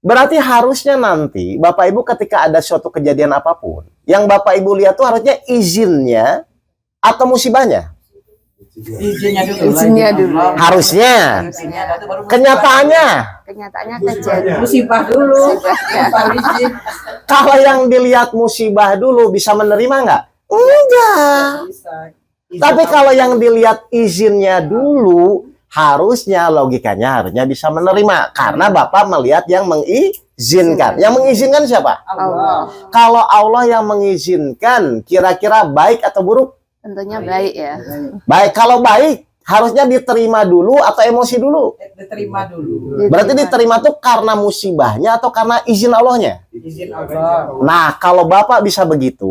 Berarti harusnya nanti Bapak Ibu ketika ada suatu kejadian apapun, yang Bapak Ibu lihat tuh harusnya izinnya atau musibahnya? Izinnya dulu. Izinnya dulu. Harusnya. Izinnya ada, baru Kenyataannya, Kenyataannya Musibahnya. kejadian. musibah dulu. Baru izin. kalau yang dilihat musibah dulu bisa menerima nggak? Enggak. Bisa. Tapi kalau yang dilihat izinnya dulu, harusnya logikanya harusnya bisa menerima. Karena Bapak melihat yang mengizinkan. Yang mengizinkan siapa? Allah. Kalau Allah yang mengizinkan, kira-kira baik atau buruk? Tentunya baik ya. Baik, kalau baik, harusnya diterima dulu atau emosi dulu? Diterima dulu. Berarti diterima tuh karena musibahnya atau karena izin Allahnya? Izin Allah. Nah, kalau Bapak bisa begitu,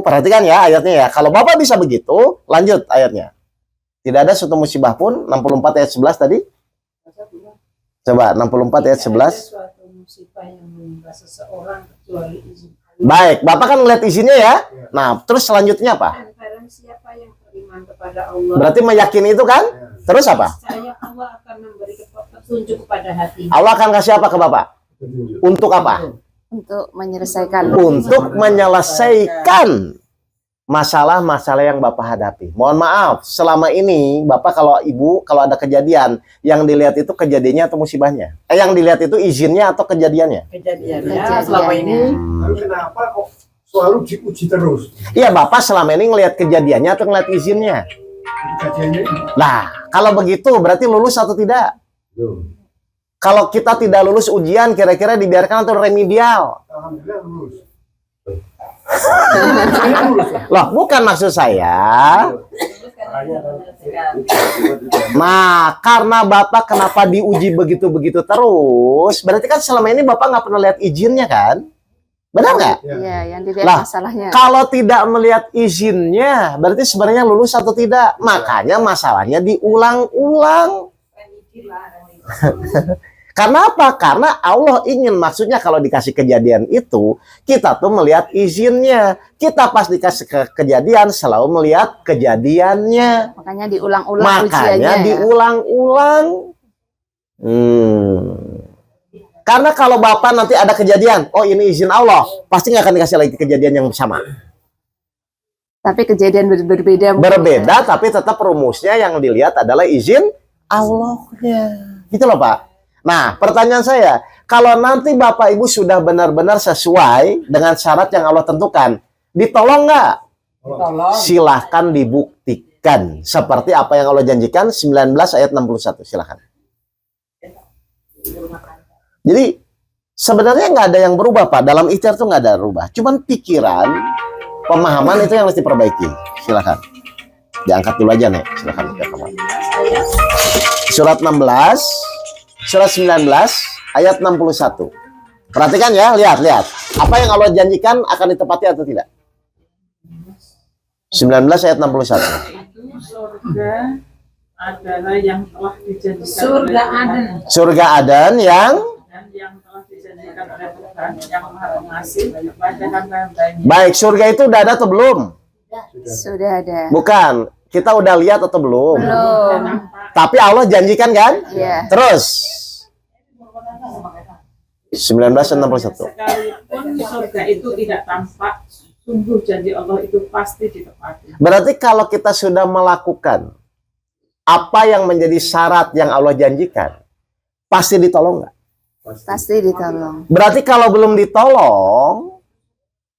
perhatikan ya ayatnya ya. Kalau Bapak bisa begitu, lanjut ayatnya. Tidak ada suatu musibah pun, 64 ayat 11 tadi. Coba 64 ayat 11. Suatu musibah yang menimpa seseorang kecuali izin Allah. Baik, Bapak kan ngeliat izinnya ya. Nah, terus selanjutnya apa? Dan barang siapa yang beriman kepada Allah, Berarti meyakini itu kan? Terus apa? saya Allah akan memberi petunjuk kepada hati. Allah akan kasih apa ke Bapak? Untuk apa? Untuk menyelesaikan. Untuk menyelesaikan masalah-masalah yang Bapak hadapi. Mohon maaf, selama ini Bapak kalau Ibu kalau ada kejadian yang dilihat itu kejadiannya atau musibahnya? Yang dilihat itu izinnya atau kejadiannya? Kejadiannya selama ini Lalu kenapa kok selalu diuji terus? Iya, Bapak selama ini ngelihat kejadiannya atau ngelihat izinnya? Kejadiannya ini. Nah, kalau begitu berarti lulus atau tidak? Kalau kita tidak lulus ujian, kira-kira dibiarkan atau remedial? Alhamdulillah lulus. Loh, bukan maksud saya. Nah, karena Bapak kenapa diuji begitu-begitu terus? Berarti kan selama ini Bapak nggak pernah lihat izinnya kan? Benar nggak? Iya, yang dilihat Lah, masalahnya. Kalau tidak melihat izinnya, berarti sebenarnya lulus atau tidak? Makanya masalahnya diulang-ulang. Karena apa? Karena Allah ingin, maksudnya kalau dikasih kejadian itu, kita tuh melihat izinnya. Kita pas dikasih kejadian selalu melihat kejadiannya. Makanya diulang-ulang Makanya ujiannya. Ya. diulang-ulang. Karena kalau Bapak nanti ada kejadian, oh ini izin Allah, pasti nggak akan dikasih lagi kejadian yang sama. Tapi kejadian berbeda. Berbeda, tapi tetap rumusnya yang dilihat adalah izin Allahnya. Gitu loh Pak. Nah, pertanyaan saya, kalau nanti Bapak Ibu sudah benar-benar sesuai dengan syarat yang Allah tentukan, ditolong nggak? tolong Silahkan dibuktikan. Seperti apa yang Allah janjikan, 19 ayat 61. Silahkan. Jadi, sebenarnya nggak ada yang berubah Pak. Dalam ikhtiar itu nggak ada berubah. Cuman pikiran, pemahaman itu yang harus diperbaiki. Silahkan. Diangkat dulu aja nih. Silahkan. Surat 16. Surat 19 ayat 61. Perhatikan ya, lihat. Apa yang Allah janjikan akan ditepati atau tidak? 19 ayat 61. Itu surga adalah yang telah dijanjikan Surga oleh Tuhan, ada. Surga Aden yang dan yang telah dijanjikan oleh Tuhan yang Maha Pengasih kepada hamba-hambanya. baik. Surga itu udah ada atau belum? Sudah ada. Bukan. Kita udah lihat atau belum? Belum. Tapi Allah janjikan kan? Iya. Terus 1961. Sekalipun surga itu tidak tampak, sungguh janji Allah itu pasti ditepati. Berarti kalau kita sudah melakukan apa yang menjadi syarat yang Allah janjikan, pasti ditolong nggak? Pasti ditolong. Berarti kalau belum ditolong,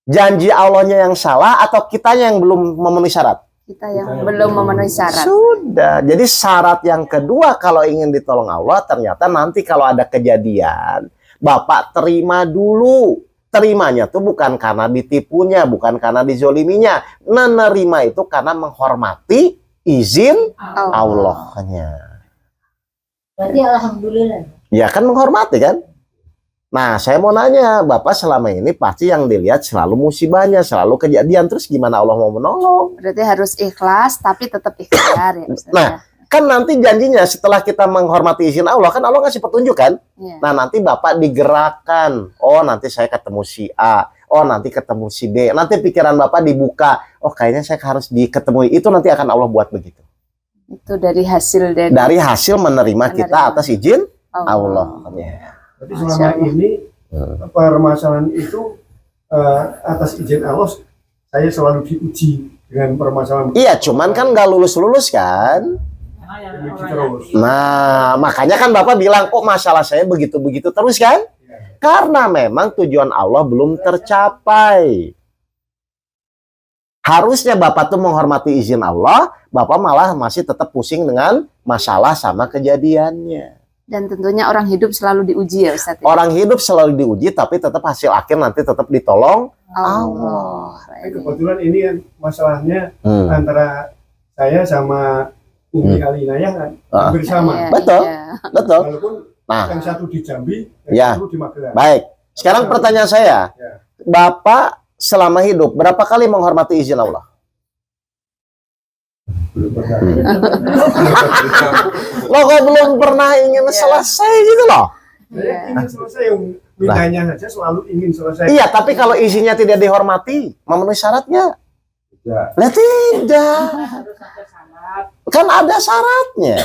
janji Allahnya yang salah atau kitanya yang belum memenuhi syarat? Kita yang belum memenuhi syarat. Sudah. Jadi syarat yang kedua kalau ingin ditolong Allah, ternyata nanti kalau ada kejadian, Bapak terima dulu. Terimanya tuh bukan karena ditipunya, bukan karena dizoliminya. Menerima itu karena menghormati izin Allahnya. Berarti alhamdulillah. Ya kan menghormati kan? Nah, saya mau nanya, Bapak selama ini pasti yang dilihat selalu musibahnya, selalu kejadian. Terus gimana Allah mau menolong? Berarti harus ikhlas, tapi tetap ikhtiar ya Ustaz. Nah, kan nanti janjinya setelah kita menghormati izin Allah, kan Allah ngasih petunjuk kan? Iya. Nah, nanti Bapak digerakkan. Oh, nanti saya ketemu si A. Oh, nanti ketemu si B. Nanti pikiran Bapak dibuka. Oh, kayaknya saya harus diketemui. Itu nanti akan Allah buat begitu. Itu dari hasil Dari hasil menerima kita atas izin Allah. Allah. Ya. Berarti selama ini permasalahan itu atas izin Allah saya selalu diuji dengan permasalahan. Iya, cuman kan nggak lulus-lulus kan? Karena yang Diuji orang terus. yang Nah, makanya kan Bapak bilang, kok masalah saya begitu-begitu terus kan? Karena memang tujuan Allah belum tercapai. Harusnya Bapak tuh menghormati izin Allah, Bapak malah masih tetap pusing dengan masalah sama kejadiannya. Dan tentunya orang hidup selalu diuji ya Ustaz. Orang hidup selalu diuji, tapi tetap hasil akhir nanti tetap ditolong Allah. Kebetulan ini kan masalahnya antara saya sama Umi Alinaya kan hampir sama. Iya, Betul. iya. Betul. Walaupun Nah, yang satu di Jambi, Ya. yang satu di Magelang. baik. Sekarang pertanyaan saya, Ya. Bapak selama hidup berapa kali menghormati izin Allah? Lo kok belum pernah ingin selesai gitu loh? Saya ingin selesai Om. minanya saja selalu ingin selesai. Iya, tapi kalau isinya tidak dihormati, memenuhi syaratnya? Tidak. Lah tidak. Harus ada syarat. Kan ada syaratnya.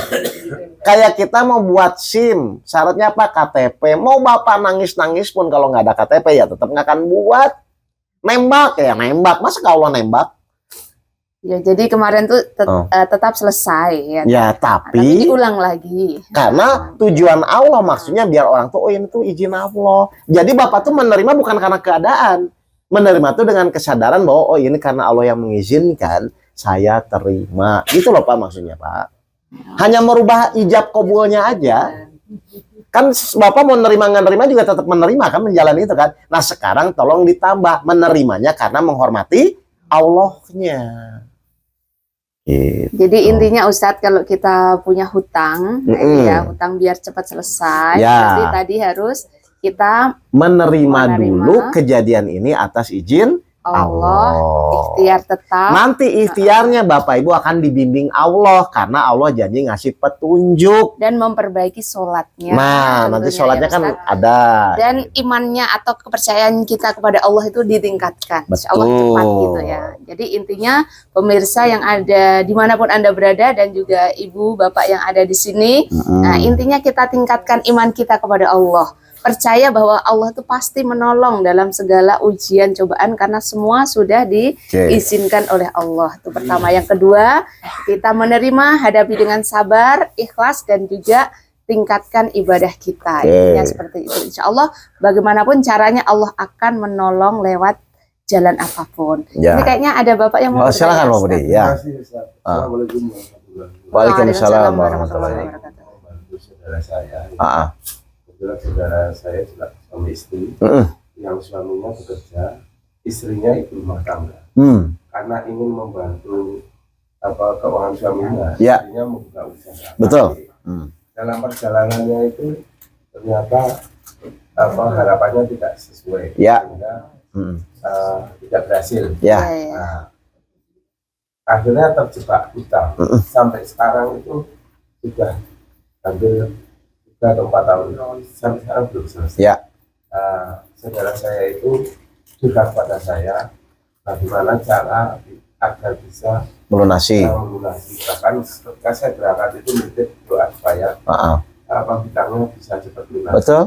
Kayak kita mau buat SIM, syaratnya apa? KTP. Mau bapak nangis-nangis pun kalau nggak ada KTP ya tetap nggak akan buat. Nembak ya nembak, masa kalau nembak? Ya, jadi kemarin tuh tetap selesai ya. Ya, Tapi diulang lagi. karena tujuan Allah maksudnya biar orang tuh oh ini tuh izin Allah. Jadi bapak tuh menerima bukan karena keadaan, menerima tuh dengan kesadaran bahwa oh ini karena Allah yang mengizinkan, saya terima. Gitu loh Pak maksudnya Pak. Hanya merubah ijab kabulnya aja. Kan bapak mau nerima nggak nerima juga tetap menerima kan menjalani itu kan. Nah sekarang tolong ditambah menerimanya karena menghormati Allahnya. Gitu. Jadi intinya Ustadz kalau kita punya hutang, ya hutang biar cepat selesai, Ya. berarti tadi harus kita Menerima dulu kejadian ini atas izin Allah, ikhtiar tetap. Nanti ikhtiarnya Bapak Ibu akan dibimbing Allah karena Allah janji ngasih petunjuk. Dan memperbaiki sholatnya. Nah, nanti tentunya sholatnya ya, kan Ustadz. ada. Dan imannya atau kepercayaan kita kepada Allah itu ditingkatkan. Insya Allah Betul. cepat gitu ya. Jadi intinya pemirsa yang ada dimanapun Anda berada dan juga ibu bapak yang ada di sini, nah intinya kita tingkatkan iman kita kepada Allah. Percaya bahwa Allah itu pasti menolong dalam segala ujian cobaan karena semua sudah diizinkan oleh Allah. Itu pertama. Yang kedua, kita menerima, hadapi dengan sabar, ikhlas dan juga tingkatkan ibadah kita. Intinya seperti itu. Insya Allah bagaimanapun caranya Allah akan menolong lewat jalan apapun. Ya. Ini kayaknya ada Bapak yang mau Silakan Pak Budi. Ya. Terima kasih Ustaz. Assalamualaikum warahmatullahi Waalaikumsalam warahmatullahi wabarakatuh. Membantu saudara saya. Ah. Kebetulan saudara saya juga suami istri yang suaminya bekerja, istrinya ibu rumah tangga. Karena ingin membantu keuangan suaminya, Ya. istrinya membuka usaha. Betul. Dalam perjalanannya itu ternyata harapannya tidak sesuai, Ya. sehingga tidak berhasil. Ya. Nah, akhirnya terjebak hutang. Sampai sekarang itu sudah hampir 3 atau 4 tahun sampai sekarang belum selesai. Ya. Saudara saya itu juga kepada saya bagaimana cara agar bisa Melunasi. melunasi. Bahkan ketika saya berangkat itu nitip doa supaya hutangnya bisa cepat lunas. Betul.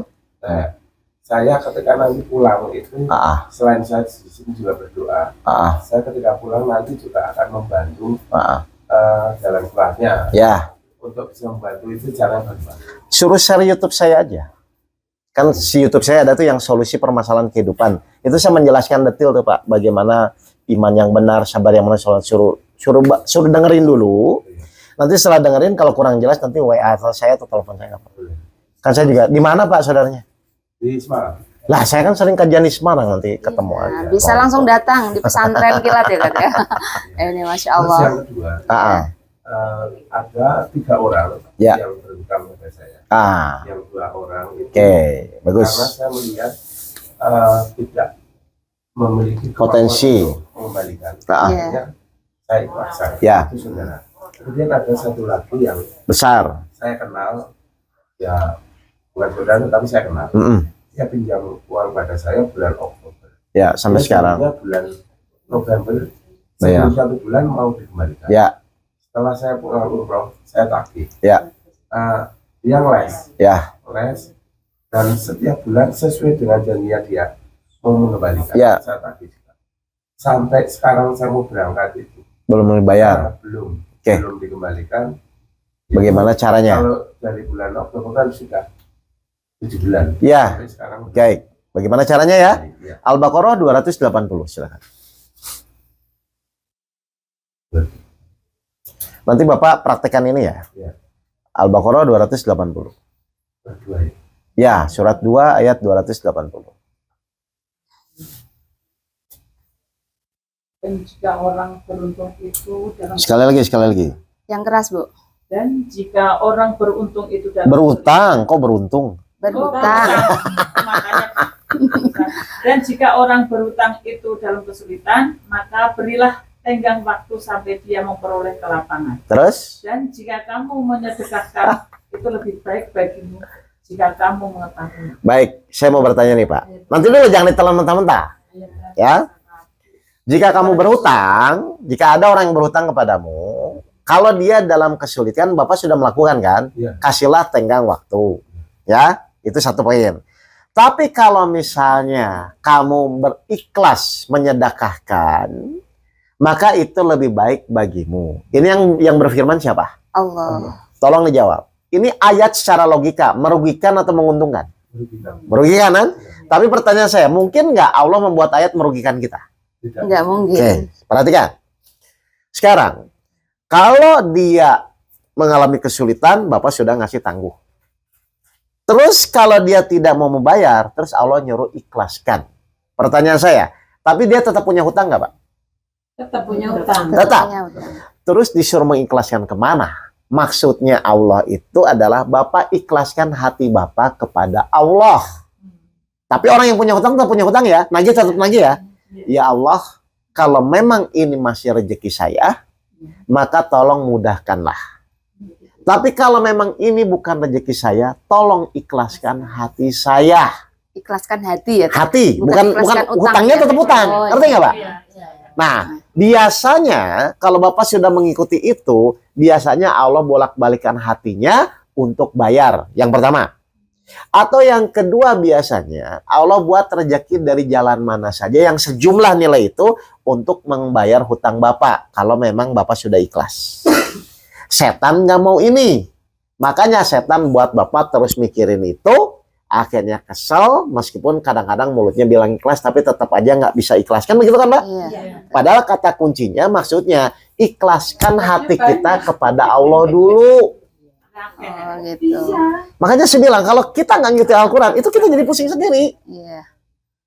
Saya ketika nanti pulang itu selain saya di sini juga berdoa, saya ketika pulang nanti juga akan membantu jalan keluarnya. Ya. Untuk bisa membantu itu jangan bagaimana? Suruh share YouTube saya aja. Kan si YouTube saya ada tuh yang solusi permasalahan kehidupan. Itu saya menjelaskan detail tuh Pak, bagaimana iman yang benar, sabar yang benar, sholat suruh dengerin dulu. Nanti setelah dengerin kalau kurang jelas nanti WA saya atau telepon saya. Kan saya juga di mana Pak saudaranya? Di Semarang. Lah saya kan sering kajian di Semarang nanti ketemu aja. Nah, bisa langsung datang di pesantren kilat ya kan ya. Ini Masya Allah. Terus yang kedua, ada 3 orang yang berhutang kepada saya. Yang 2 orang itu bagus. karena saya melihat tidak memiliki potensi untuk mengembalikan. Akhirnya saya ikhlaskan. Itu saudara. Kemudian ada satu lagi yang besar. Saya kenal, ya bukan saudara tapi saya kenal. Dia pinjam uang pada saya bulan Oktober. Ya sampai sekarang. Bulan November. Sebelum 1 bulan mau dikembalikan. Ya. Setelah saya pulang umroh, saya tagih. Ya. Dia les. Ya. Les. Dan setiap bulan sesuai dengan janjinya dia mau mengembalikan. Ya. Saya tagih juga. Sampai sekarang saya mau berangkat itu. Belum dibayar. Belum. Oke. Belum dikembalikan. Bagaimana caranya? Kalau dari bulan Oktober kan sudah 7 bulan. Ya. Sampai sekarang. Oke. Bagaimana caranya ya? Ya. Al-Baqarah 280 silakan. Nanti Bapak praktekkan ini ya. Al-Baqarah 280. Ya, surat 2 ayat 280. Dan jika orang beruntung itu dalam Sekali lagi. Yang keras Bu. Dan jika orang beruntung itu dalam Berutang, kok beruntung? Berhutang. Makanya, dan jika orang berutang itu dalam kesulitan, maka berilah tenggang waktu sampai dia memperoleh kelapangan. Terus? Dan jika kamu menyedekahkan, itu lebih baik bagimu jika kamu mengetahui. Baik, saya mau bertanya nih Pak. Nanti dulu jangan ditelan mentah-mentah. Ya. Jika kamu berhutang, jika ada orang yang berhutang kepadamu, kalau dia dalam kesulitan, Bapak sudah melakukan kan? Iya. Kasihlah tenggang waktu. Ya, itu satu poin. Tapi kalau misalnya kamu berikhlas menyedekahkan, maka itu lebih baik bagimu. Ini yang berfirman siapa? Allah. Tolong dijawab. Ini ayat secara logika, merugikan atau menguntungkan? Merugikan kan? Tapi pertanyaan saya, mungkin nggak Allah membuat ayat merugikan kita? Nggak mungkin. Oke, perhatikan. Sekarang, kalau dia mengalami kesulitan, Bapak sudah ngasih tangguh. Terus kalau dia tidak mau membayar, terus Allah nyuruh ikhlaskan. Pertanyaan saya, tapi dia tetap punya hutang nggak Pak? Tetap punya utang. Tetap. Terus disuruh mengikhlaskan kemana? Maksudnya Allah itu adalah Bapak ikhlaskan hati Bapak kepada Allah. Tapi orang yang punya hutang tetap punya hutang ya. Nagih tetap nagih ya. Ya Allah, kalau memang ini masih rezeki saya, maka tolong mudahkanlah. Tapi kalau memang ini bukan rezeki saya, tolong ikhlaskan hati saya. Ikhlaskan hati ya. Hati, Bukan bukan ikhlaskan utang hutangnya ya. tetap hutang. Oh, Ngerti nggak Pak? Iya, iya. Nah, biasanya kalau Bapak sudah mengikuti itu, biasanya Allah bolak-balikan hatinya untuk bayar. Yang pertama. Atau yang kedua biasanya Allah buat rezeki dari jalan mana saja yang sejumlah nilai itu untuk membayar hutang Bapak. Kalau memang Bapak sudah ikhlas. Setan nggak mau ini. Makanya setan buat Bapak terus mikirin itu. Akhirnya kesel, meskipun kadang-kadang mulutnya bilang ikhlas, tapi tetap aja nggak bisa ikhlas. Kan begitu kan Pak? Iya. Padahal kata kuncinya maksudnya ikhlaskan hati kita kepada Allah dulu. Oh gitu. Makanya saya bilang kalau kita nggak ngerti Al-Quran, itu kita jadi pusing sendiri. Iya.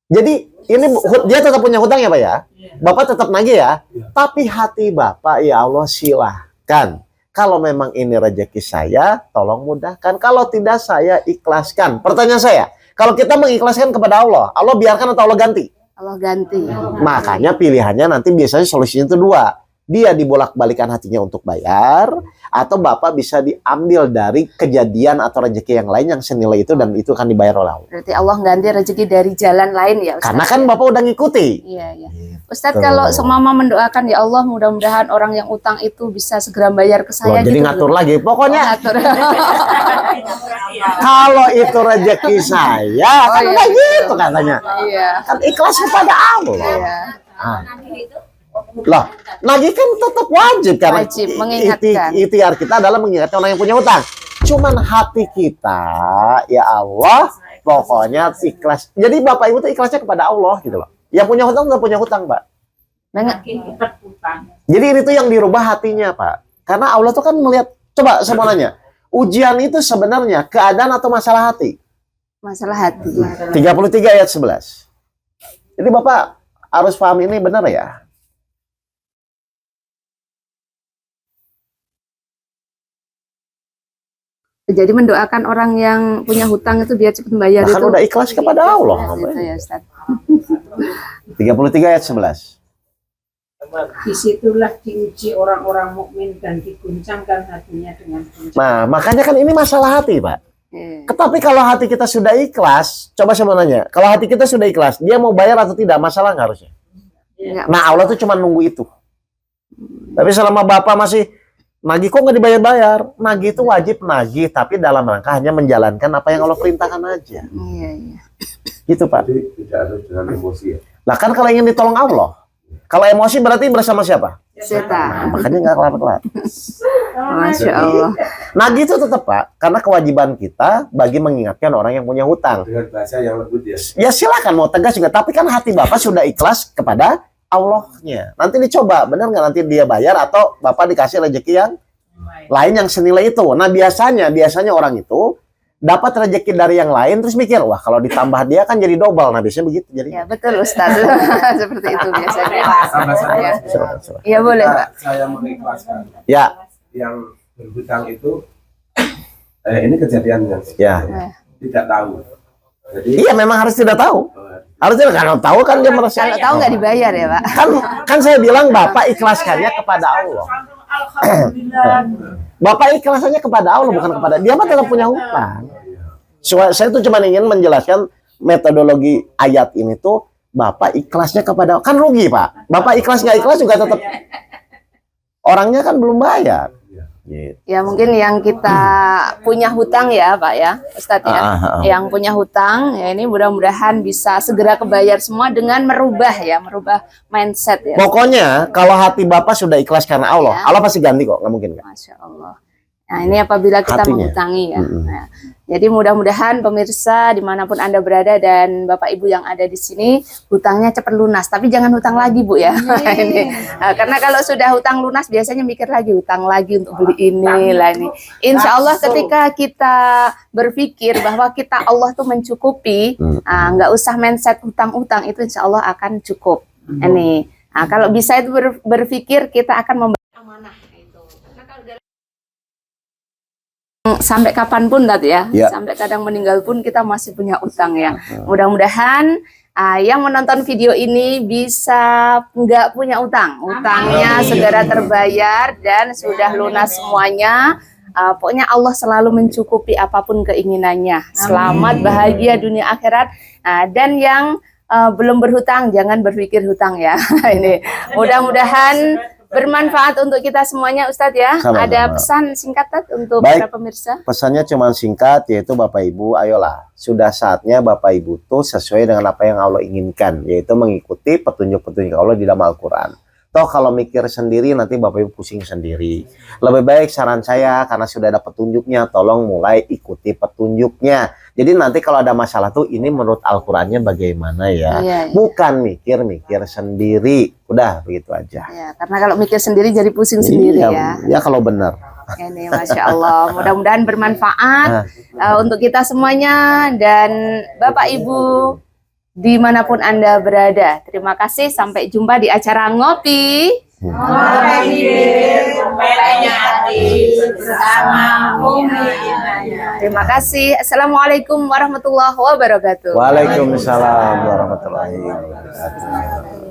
Jadi ini dia tetap punya hutang ya Pak ya? Bapak tetap nagih ya? Tapi hati Bapak ya Allah silahkan. Kalau memang ini rezeki saya, tolong mudahkan. Kalau tidak saya ikhlaskan. Pertanyaan saya, kalau kita mengikhlaskan kepada Allah, Allah biarkan atau Allah ganti? Allah ganti. Makanya pilihannya nanti biasanya solusinya itu dua. Dia dibolak-balikan hatinya untuk bayar, atau Bapak bisa diambil dari kejadian atau rezeki yang lain yang senilai itu dan itu akan dibayar oleh Allah. Berarti Allah ganti rezeki dari jalan lain ya Ustaz? Karena kan Bapak udah ngikuti. Iya, iya. Ustadz, kalau semama mendoakan ya Allah mudah-mudahan orang yang utang itu bisa segera bayar ke Wah, saya jadi gitu. ngatur lagi. Pokoknya Ngatur. kalau itu rezeki saya, kan iya, udah betul. gitu katanya. Iya. Kan ikhlas kepada Allah. Iya. Ah. Loh, nagih kan tetap wajib karena Wajib, mengingatkan. ikhtiar kita adalah mengingatkan orang yang punya utang. Cuman hati kita, ya Allah, pokoknya ikhlas. Jadi Bapak Ibu tuh ikhlasnya kepada Allah gitu loh. Yang punya hutang tetap punya hutang, Pak. Makin tetap utang. Jadi ini tuh yang dirubah hatinya, Pak. Karena Allah tuh kan melihat, coba saya mau nanya, ujian itu sebenarnya keadaan atau masalah hati? Masalah hati. 33 ayat 11. Jadi Bapak harus paham ini benar ya. Jadi mendoakan orang yang punya hutang itu biar cepat bayar Bahkan itu. udah ikhlas kepada Allah. Gitu ya, Ustaz. 33 ayat 11. Disitulah diuji orang-orang mukmin dan diguncangkan hatinya dengan guncangan. Nah, makanya kan ini masalah hati, Pak. Iya. Tapi kalau hati kita sudah ikhlas, coba saya mau nanya, kalau hati kita sudah ikhlas, dia mau bayar atau tidak, masalah nggak harusnya? Nggak. Nah, Allah tuh cuma nunggu itu. Tapi selama Bapak masih nagih kok nggak dibayar-bayar, nagih itu wajib nagih, tapi dalam rangka hanya menjalankan apa yang Allah perintahkan aja. Iya, iya. Gitu, Pak. Jadi tidak harus dengan emosi ya. Lah kan kalau ingin ditolong Allah, kalau emosi berarti bersama siapa? Setan. Makanya nggak kelar-kelar. Masya Allah. Nagih itu tetap, Pak, karena kewajiban kita bagi mengingatkan orang yang punya hutang. Dengan bahasa yang lembut ya. Ya silakan mau tegas juga, tapi kan hati Bapak sudah ikhlas kepada Allahnya. Nanti dicoba, benar nggak nanti dia bayar atau Bapak dikasih rezeki yang lain yang senilai itu. Nah biasanya orang itu dapat rezeki dari yang lain terus mikir, wah kalau ditambah dia kan jadi double. Nah biasanya begitu jadi. Ya betul Ustaz. Seperti itu biasanya. Sama-sama. Ya. Silakan, silakan. Iya boleh Pak. Saya mengikhlaskan Ya, yang berhutang itu ini kejadian yang ya. tidak tahu. Jadi Iya memang harus tidak tahu. Harusnya kalau tahu kan dia merasa. Kalau tahu nggak dibayar ya Pak. Kan saya bilang Bapak ikhlaskannya kepada Allah. Alhamdulillah. Bapak ikhlasnya kepada Allah bukan kepada dia, mah tetap punya hutang. Saya tuh cuma ingin menjelaskan metodologi ayat ini tuh Bapak ikhlasnya kepada, kan rugi Pak. Bapak ikhlas nggak ikhlas juga tetap orangnya kan belum bayar. Gitu. Ya mungkin yang kita punya hutang ya Pak ya, Ustadz ya, yang punya hutang ya ini mudah-mudahan bisa segera kebayar semua dengan merubah mindset ya. Pokoknya kalau hati Bapak sudah ikhlas karena Allah, Ya. Allah pasti ganti kok, nggak mungkin kan? Masya Allah. Nah ini apabila kita Hatinya. menghutangi ya. Nah, jadi mudah-mudahan pemirsa dimanapun Anda berada dan Bapak Ibu yang ada di sini hutangnya cepat lunas. Tapi jangan hutang lagi Bu ya. Ini. Nah, karena kalau sudah hutang lunas biasanya mikir lagi hutang lagi untuk beli ini lah ini. Insya Allah ketika kita berpikir bahwa kita Allah tuh mencukupi, nggak usah mindset hutang-hutang itu Insya Allah akan cukup. Ini. Nah, kalau bisa itu berpikir kita akan membangun amanah itu. Karena kalau sampai kapanpun tadi ya, sampai kadang meninggal pun kita masih punya utang ya. Mudah-mudahan yang menonton video ini bisa nggak punya utang, utangnya segera terbayar dan sudah lunas semuanya. Pokoknya Allah selalu mencukupi apapun keinginannya. Selamat, bahagia dunia akhirat. Dan yang belum berhutang jangan berpikir hutang ya. Ini mudah-mudahan bermanfaat untuk kita semuanya Ustadz ya. Sama-sama. Ada pesan singkat untuk Baik. para pemirsa? Pesannya cuma singkat, yaitu Bapak Ibu, ayolah, sudah saatnya Bapak Ibu tuh sesuai dengan apa yang Allah inginkan, yaitu mengikuti petunjuk-petunjuk Allah di dalam Al-Quran. Toh kalau mikir sendiri nanti Bapak Ibu pusing sendiri. Lebih baik saran saya, karena sudah ada petunjuknya, tolong mulai ikuti petunjuknya. Jadi nanti kalau ada masalah tuh ini menurut Al-Qurannya bagaimana ya. Bukan mikir-mikir sendiri. Udah begitu aja. Ya, karena kalau mikir sendiri jadi pusing sendiri ya. Ya kalau benar. Ini Masya Allah. Mudah-mudahan bermanfaat untuk kita semuanya dan Bapak Ibu dimanapun Anda berada. Terima kasih. Sampai jumpa di acara Ngopi. Terima kasih. Assalamualaikum warahmatullahi wabarakatuh. Waalaikumsalam warahmatullahi wabarakatuh.